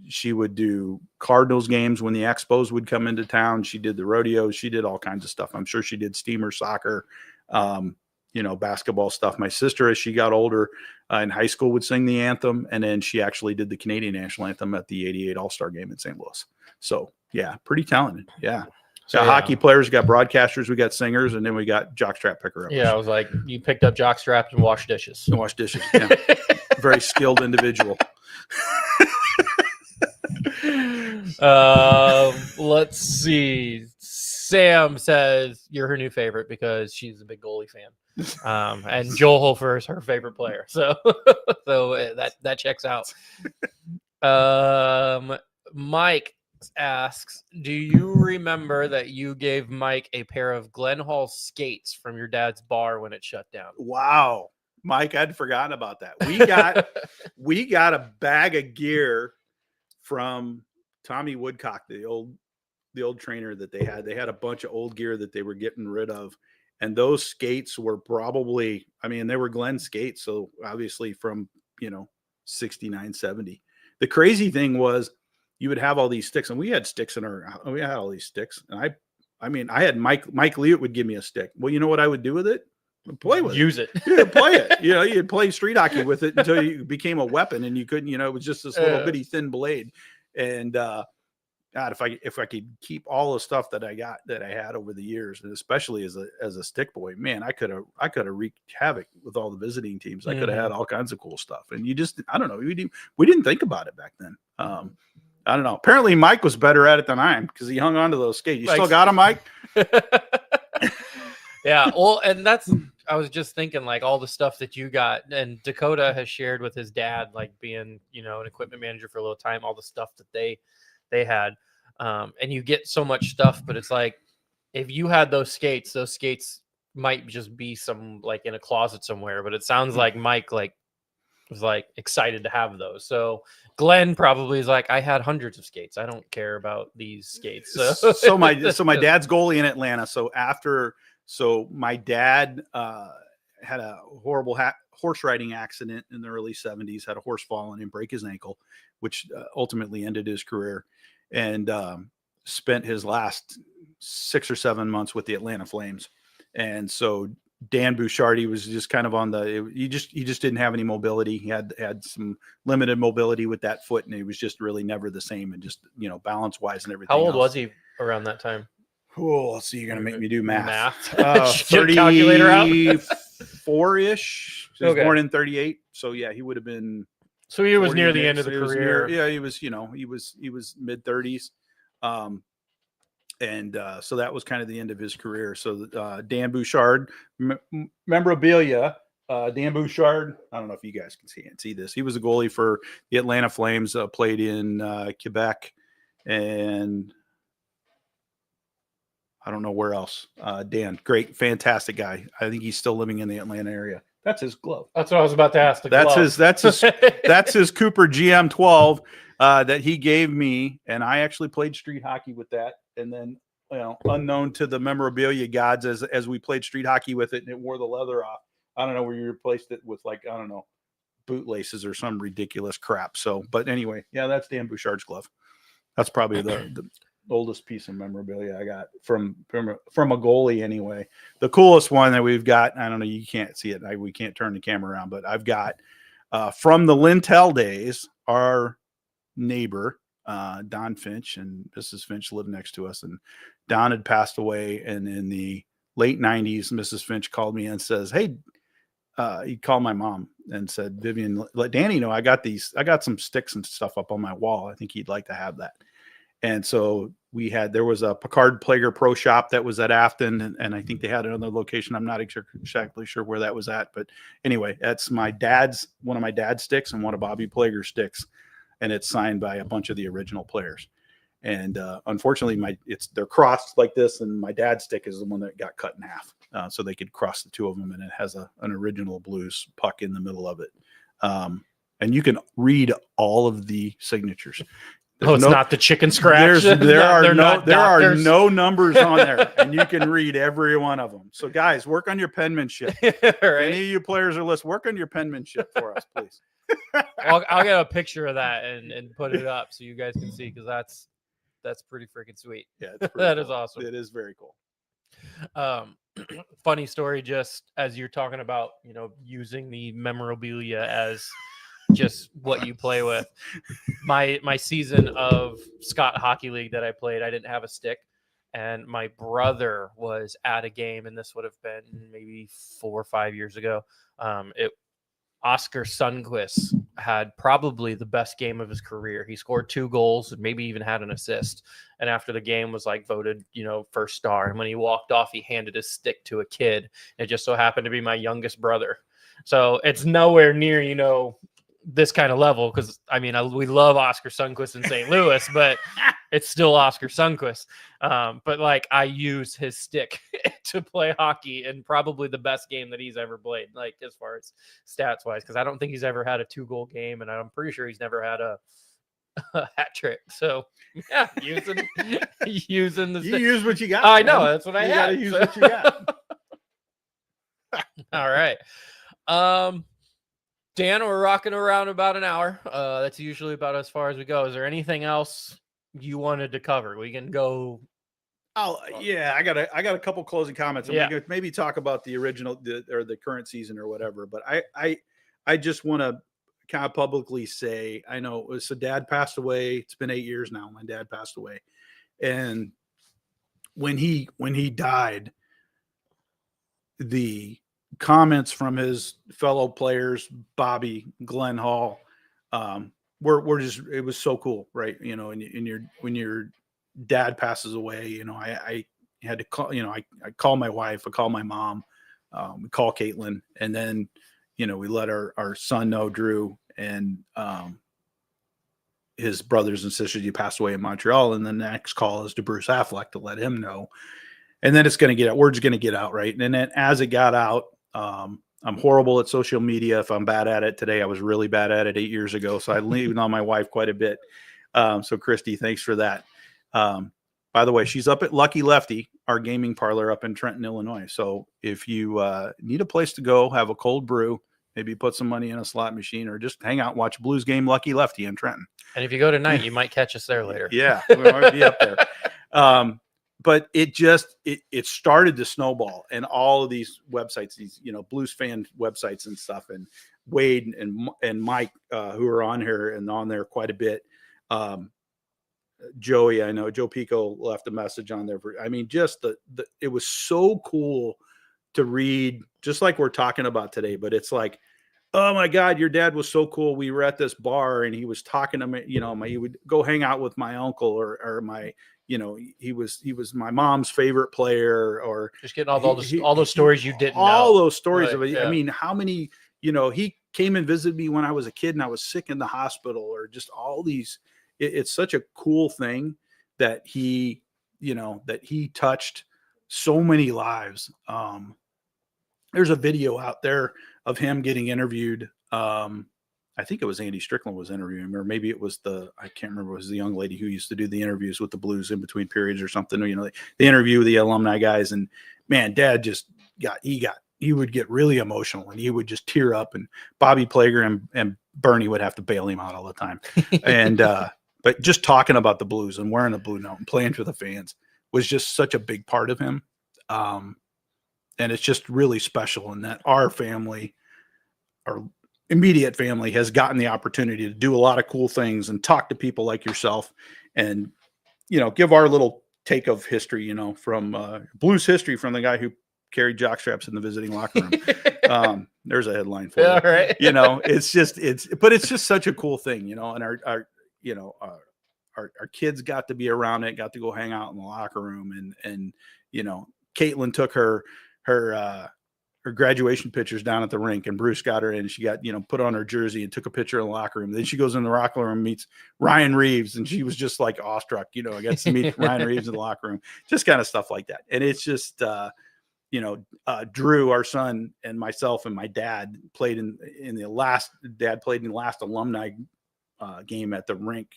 she would do Cardinals games when the Expos would come into town. She did the rodeos. She did all kinds of stuff. I'm sure she did steamer soccer. basketball stuff. My sister, as she got older in high school, would sing the anthem. And then she actually did the Canadian national anthem at the 88 All-Star game in St. Louis. So yeah, pretty talented. Yeah. So, hockey players, got broadcasters, we got singers, and then we got jockstrap picker uppers. Yeah, I was like, you picked up jockstraps and washed dishes. Yeah. Very skilled individual. Let's see. Sam says you're her new favorite because she's a big goalie fan. And Joel Hofer is her favorite player. So that checks out. Mike asks, do you remember that you gave Mike a pair of Glen Hall skates from your dad's bar when it shut down? Wow. Mike, I'd forgotten about that. We got a bag of gear from Tommy Woodcock, the old trainer that they had. They had a bunch of old gear that they were getting rid of. And those skates were probably, they were Glen skates. So obviously from, 69, 70. The crazy thing was you would have all these sticks, and we had sticks we had all these sticks. And I had Mike Lewitt would give me a stick. Well, you know what I would do with it? Play with Use it. Yeah, play it. You'd play street hockey with it until you became a weapon, and you couldn't, it was just this little bitty thin blade. And God, if I could keep all the stuff that I had over the years, and especially as a stick boy, man, I could have wreaked havoc with all the visiting teams. I could have had all kinds of cool stuff. And I don't know, we didn't think about it back then. I don't know. Apparently Mike was better at it than I am because he hung on to those skates. You still got them, Mike? Yeah. Well, and I was just thinking, like, all the stuff that you got, and Dakota has shared with his dad, like being, an equipment manager for a little time, all the stuff that they had. And you get so much stuff, but it's like, if you had those skates might just be some, like, in a closet somewhere, but it sounds like Mike, like, was like excited to have those. So Glenn probably is like, I had hundreds of skates. I don't care about these skates. So my dad's goalie in Atlanta. So my dad had a horrible horse riding accident in the early 70s, had a horse fall on him, break his ankle, which ultimately ended his career, and spent his last 6 or 7 months with the Atlanta Flames. And so Dan Picard, he was just kind of he just didn't have any mobility. He had some limited mobility with that foot, and he was just really never the same, and just, balance wise and everything. How old was he around that time? Oh, let's see. You're going to make me do math. 34-ish. He was born in 38. So yeah, he would have been. So he was near the end of the career. He was mid 30s. So that was kind of the end of his career. So Dan Picard, memorabilia, Dan Picard, I don't know if you guys can see this. He was a goalie for the Atlanta Flames, played in Quebec, and I don't know where else. Dan, great, fantastic guy. I think he's still living in the Atlanta area. That's his glove. That's what I was about to ask. That's his Cooper GM12 that he gave me, and I actually played street hockey with that. And then, unknown to the memorabilia gods, as we played street hockey with it, and it wore the leather off. I don't know where you replaced it with, like, I don't know, bootlaces or some ridiculous crap. So, but anyway, yeah, that's Dan Bouchard's glove. That's probably the oldest piece of memorabilia I got from a goalie anyway. The coolest one that we've got, I don't know, you can't see it. We can't turn the camera around, but I've got from the Lintel days, our neighbor, Don Finch and Mrs. Finch lived next to us, and Don had passed away. And in the late 90s, Mrs. Finch called me and says, hey, he called my mom and said, Vivian, let Danny know I got some sticks and stuff up on my wall. I think he'd like to have that. And so there was a Picard Plager Pro Shop that was at Afton, and I think they had another location. I'm not exactly sure where that was at, but anyway, that's one of my dad's sticks and one of Bobby Plager's sticks, and it's signed by a bunch of the original players. And unfortunately, they're crossed like this, and my dad's stick is the one that got cut in half, so they could cross the two of them, and it has an original Blues puck in the middle of it. And you can read all of the signatures. It's not the chicken scratch. There are no numbers on there, and you can read every one of them. So, guys, work on your penmanship. Right. Any of you players are listening, work on your penmanship for us, please. I'll get a picture of that and put it up so you guys can see, because that's pretty freaking sweet. Yeah, that is awesome. It is very cool. funny story, just as you're talking about, using the memorabilia as just what you play with. My season of Scott Hockey League that I played, I didn't have a stick. And my brother was at a game, and this would have been maybe 4 or 5 years ago. Oscar Sundqvist had probably the best game of his career. He scored 2 goals and maybe even had an assist. And after the game was voted, first star. And when he walked off, he handed his stick to a kid. It just so happened to be my youngest brother. So it's nowhere near, this kind of level, because we love Oscar Sundqvist in St. Louis, but it's still Oscar Sundqvist. But I use his stick to play hockey, and probably the best game that he's ever played, as far as stats wise, because I don't think he's ever had a 2-goal game, and I'm pretty sure he's never had a hat trick. So yeah, using the stick. You use what you got. I know, that's what I had. Gotta use what you got. All right. Dan, we're rocking around about an hour. That's usually about as far as we go. Is there anything else you wanted to cover? We can go. Oh yeah, I got a couple closing comments. And we could maybe talk about the original or the current season or whatever. But I just want to kind of publicly say, I know so Dad passed away. It's been 8 years now. My dad passed away, and when he died, the comments from his fellow players, Bobby, Glenn Hall, were just, it was so cool, right? When your dad passes away, I had to call, I call my wife, I call my mom, we call Caitlin, and then, we let our son know, Drew, and his brothers and sisters, he passed away in Montreal. And then the next call is to Bruce Affleck to let him know. And then it's going to get out. Word's going to get out, right? And then as it got out, I'm horrible at social media. If I'm bad at it today, I was really bad at it 8 years ago. So I leaned on my wife quite a bit. So Christy, thanks for that. By the way, she's up at Lucky Lefty, our gaming parlor up in Trenton, Illinois. So if you need a place to go, have a cold brew, maybe put some money in a slot machine, or just hang out and watch Blues game, Lucky Lefty in Trenton. And if you go tonight, you might catch us there later. Yeah, we might be up there. But it started to snowball, and all of these websites, these, Blues fan websites and stuff, and Wade and Mike, who are on here and on there quite a bit. Joey, I know Joe Pico left a message on there. Just it was so cool to read, just like we're talking about today, but it's like, oh my God, your dad was so cool. We were at this bar and he was talking to me, he would go hang out with my uncle or my, he was my mom's favorite player, or just getting all those stories you didn't know. All those stories of it. Yeah. How many, he came and visited me when I was a kid and I was sick in the hospital, or just all these, it's such a cool thing that he touched so many lives. There's a video out there of him getting interviewed. I think it was Andy Strickland was interviewing him, or maybe it was I can't remember, it was the young lady who used to do the interviews with the Blues in between periods or something, the interview with the alumni guys. And man, Dad just he would get really emotional and he would just tear up, and Bobby Plager and Bernie would have to bail him out all the time. And, but just talking about the Blues and wearing the blue note and playing for the fans was just such a big part of him. And it's just really special in that our family, our immediate family, has gotten the opportunity to do a lot of cool things and talk to people like yourself and, give our little take of history, from Blues history, from the guy who carried jockstraps in the visiting locker room. There's a headline for it. Right. It's just such a cool thing, and our kids got to be around it, got to go hang out in the locker room, and Caitlin took her graduation pictures down at the rink, and Bruce got her in, and she got, put on her jersey and took a picture in the locker room. Then she goes in the locker room and meets Ryan Reeves, and she was just like awestruck, I got to meet Ryan Reeves in the locker room, just kind of stuff like that. And it's just, Drew, our son, and myself and my dad played in the last alumni game at the rink,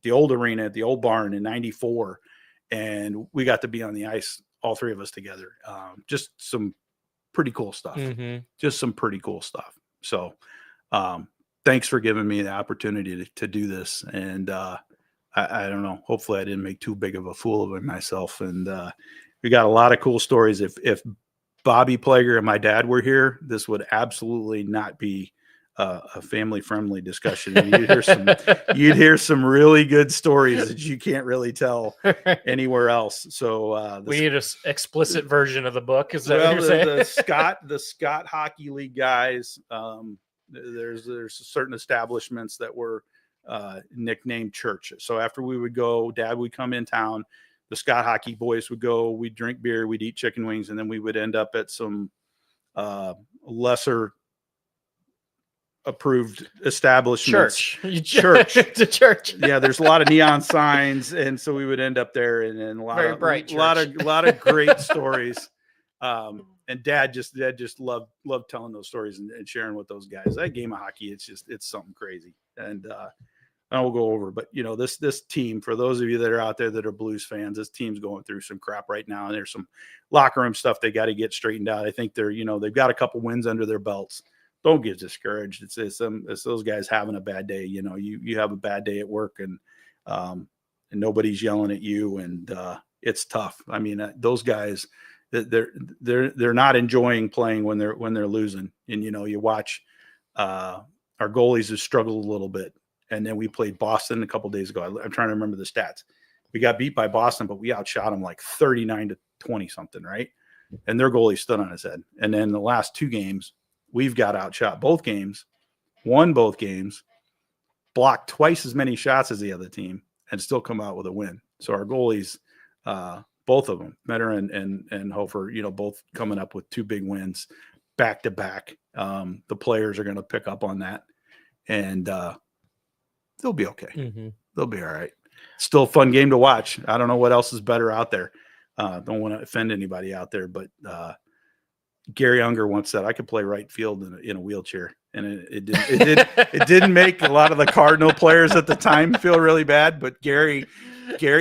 the old arena at the old barn in '94. And we got to be on the ice, all three of us together. Just some pretty cool stuff. Mm-hmm. Just some pretty cool stuff. So thanks for giving me the opportunity to do this. And I don't know, hopefully I didn't make too big of a fool of myself. And we got a lot of cool stories. If Bobby Plager and my dad were here, this would absolutely not be a family-friendly discussion. And you'd hear some really good stories that you can't really tell anywhere else. So we need an explicit version of the book. Is that what you're saying? the Scott Hockey League guys. There's certain establishments that were nicknamed churches. So after we would go, Dad would come in town. The Scott Hockey boys would go. We'd drink beer. We'd eat chicken wings, and then we would end up at some lesser approved establishments. Church. The church. Yeah, there's a lot of neon signs, and so we would end up there, and a lot of great stories. And Dad just loved telling those stories and sharing with those guys. That game of hockey, it's something crazy. And I will go over, but this team, for those of you that are out there that are Blues fans, this team's going through some crap right now, and there's some locker room stuff they got to get straightened out. I think they've got a couple wins under their belts. Don't get discouraged. It's those guys having a bad day. You have a bad day at work, and nobody's yelling at you, and it's tough. I mean, those guys, they're not enjoying playing when they're losing. And you watch our goalies have struggled a little bit, and then we played Boston a couple days ago. I'm trying to remember the stats. We got beat by Boston, but we outshot them like 39-20 something, right? And their goalie stood on his head. And then the last two games, we've got outshot both games, won both games, blocked twice as many shots as the other team, and still come out with a win. So our goalies, both of them, Metter and Hofer, both coming up with two big wins back to back. The players are going to pick up on that, and they'll be okay. Mm-hmm. They'll be all right. Still a fun game to watch. I don't know what else is better out there. Don't want to offend anybody out there, but Gary Unger once said I could play right field in a wheelchair, and it didn't make a lot of the Cardinal players at the time feel really bad. But Gary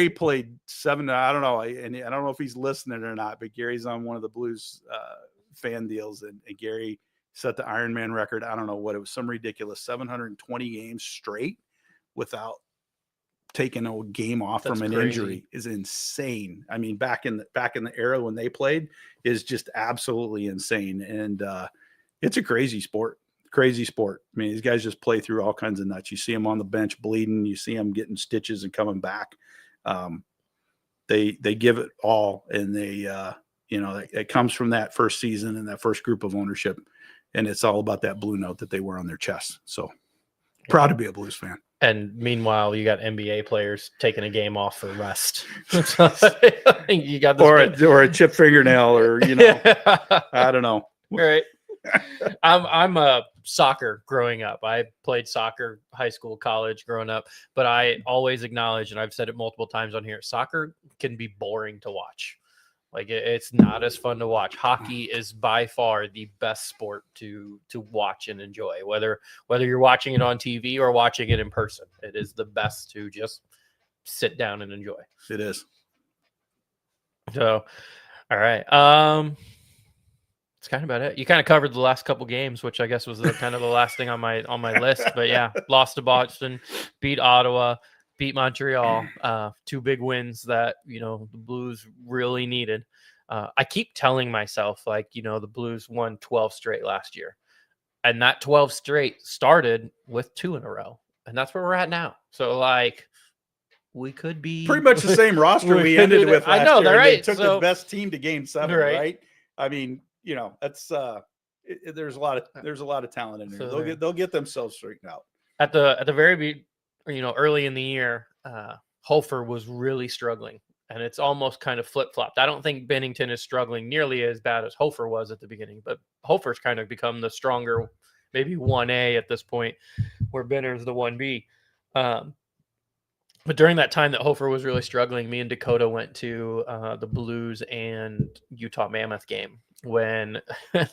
played 7. I don't know, and I don't know if he's listening or not. But Gary's on one of the Blues fan deals, and Gary set the Ironman record. I don't know what it was, some ridiculous 720 games straight without taking a game off from an injury is insane. I mean, back in the era when they played is just absolutely insane. And it's a crazy sport. I mean, these guys just play through all kinds of nuts. You see them on the bench bleeding. You see them getting stitches and coming back. They give it all, and it comes from that first season and that first group of ownership. And it's all about that blue note that they wear on their chest. So proud to be a Blues fan. And meanwhile, you got NBA players taking a game off for rest. You got this or a chipped fingernail, or I don't know. All right. I'm a soccer growing up. I played soccer, high school, college growing up, but I always acknowledge, and I've said it multiple times on here, soccer can be boring to watch. Like, it's not as fun to watch. Hockey is by far the best sport to watch and enjoy, whether you're watching it on TV or watching it in person. It is the best to just sit down and enjoy. It is. So, all right. That's kind of about it. You kind of covered the last couple games, which I guess was kind of the last thing on my list. But yeah, lost to Boston, beat Ottawa, beat Montreal. Two big wins that, the Blues really needed. I keep telling myself, the Blues won 12 straight last year. And that 12 straight started with 2 in a row. And that's where we're at now. So, we could be pretty much the same roster we ended with last year. I know, year. right? They took the best team to Game 7, right? I mean, that's there's a lot of talent in there. So they'll get themselves straightened out. At the very early in the year, Hofer was really struggling, and it's almost kind of flip-flopped. I don't think Bennington is struggling nearly as bad as Hofer was at the beginning, but Hofer's kind of become the stronger, maybe 1A at this point, where Benner's the 1B. But during that time that Hofer was really struggling, me and Dakota went to the Blues and Utah Mammoth game, when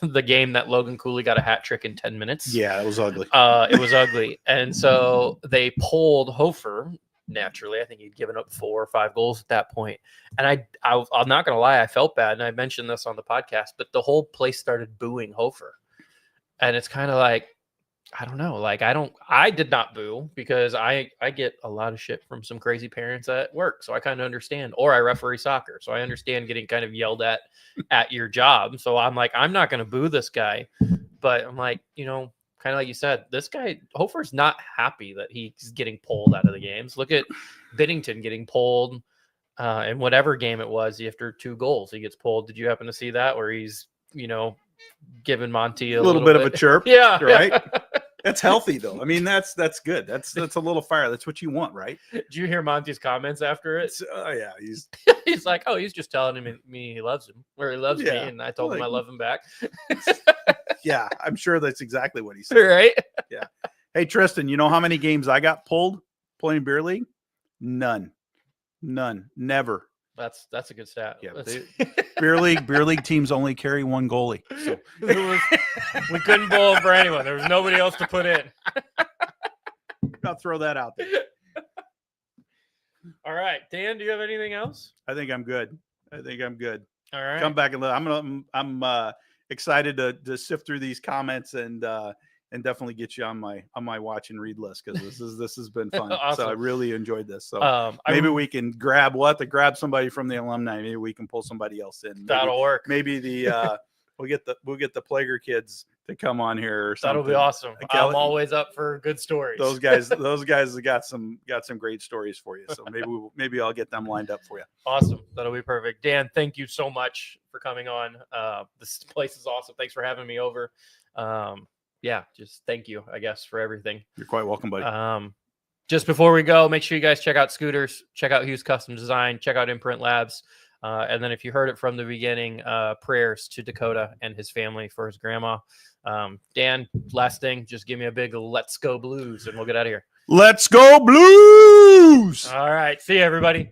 the game that Logan Cooley got a hat trick in 10 minutes. Yeah, it was ugly. It was ugly. And so they pulled Hofer naturally. I think he'd given up 4 or 5 goals at that point. And I'm not going to lie, I felt bad. And I mentioned this on the podcast, but the whole place started booing Hofer. And it's kind of like, I don't know. Like, I did not boo because I get a lot of shit from some crazy parents at work. So I kind of understand, or I referee soccer. So I understand getting kind of yelled at your job. So I'm like, I'm not going to boo this guy, but I'm like, kind of like you said, this guy, Hofer's not happy that he's getting pulled out of the games. Look at Binnington getting pulled in whatever game it was after 2 goals. He gets pulled. Did you happen to see that where he's, giving Monty a little bit of a chirp? Yeah. Right. That's healthy though. I mean, that's good. That's a little fire. That's what you want, right? Did you hear Monty's comments after it? Oh yeah, he's like, oh, he's just telling me he loves him, or he loves me, and I told him I love him back. Yeah, I'm sure that's exactly what he said. Right? Yeah. Hey Tristan, you know how many games I got pulled playing beer league? None. Never. That's a good stat. Yeah. Beer league teams only carry 1 goalie. So we couldn't bowl for anyone. There was nobody else to put in. I'll throw that out there. All right, Dan, do you have anything else? I think I'm good. All right. Come back and look. I'm excited to sift through these comments and definitely get you on my watch and read list, because this has been fun. Awesome. So I really enjoyed this. So maybe we can grab somebody from the alumni. Maybe we can pull somebody else in. That'll work. Maybe we'll get the Plager kids to come on here or something. That'll be awesome. I'm always up for good stories. Those guys have got some great stories for you. So maybe I'll get them lined up for you. Awesome. That'll be perfect. Dan, thank you so much for coming on. This place is awesome. Thanks for having me over. Yeah, just thank you, I guess, for everything. You're quite welcome, buddy. Just before we go, make sure you guys check out Scooters, check out Hughes Custom Design, check out Imprint Labs. And then if you heard it from the beginning, prayers to Dakota and his family for his grandma. Dan, last thing, just give me a big let's go Blues and we'll get out of here. Let's go Blues! All right. See you, everybody.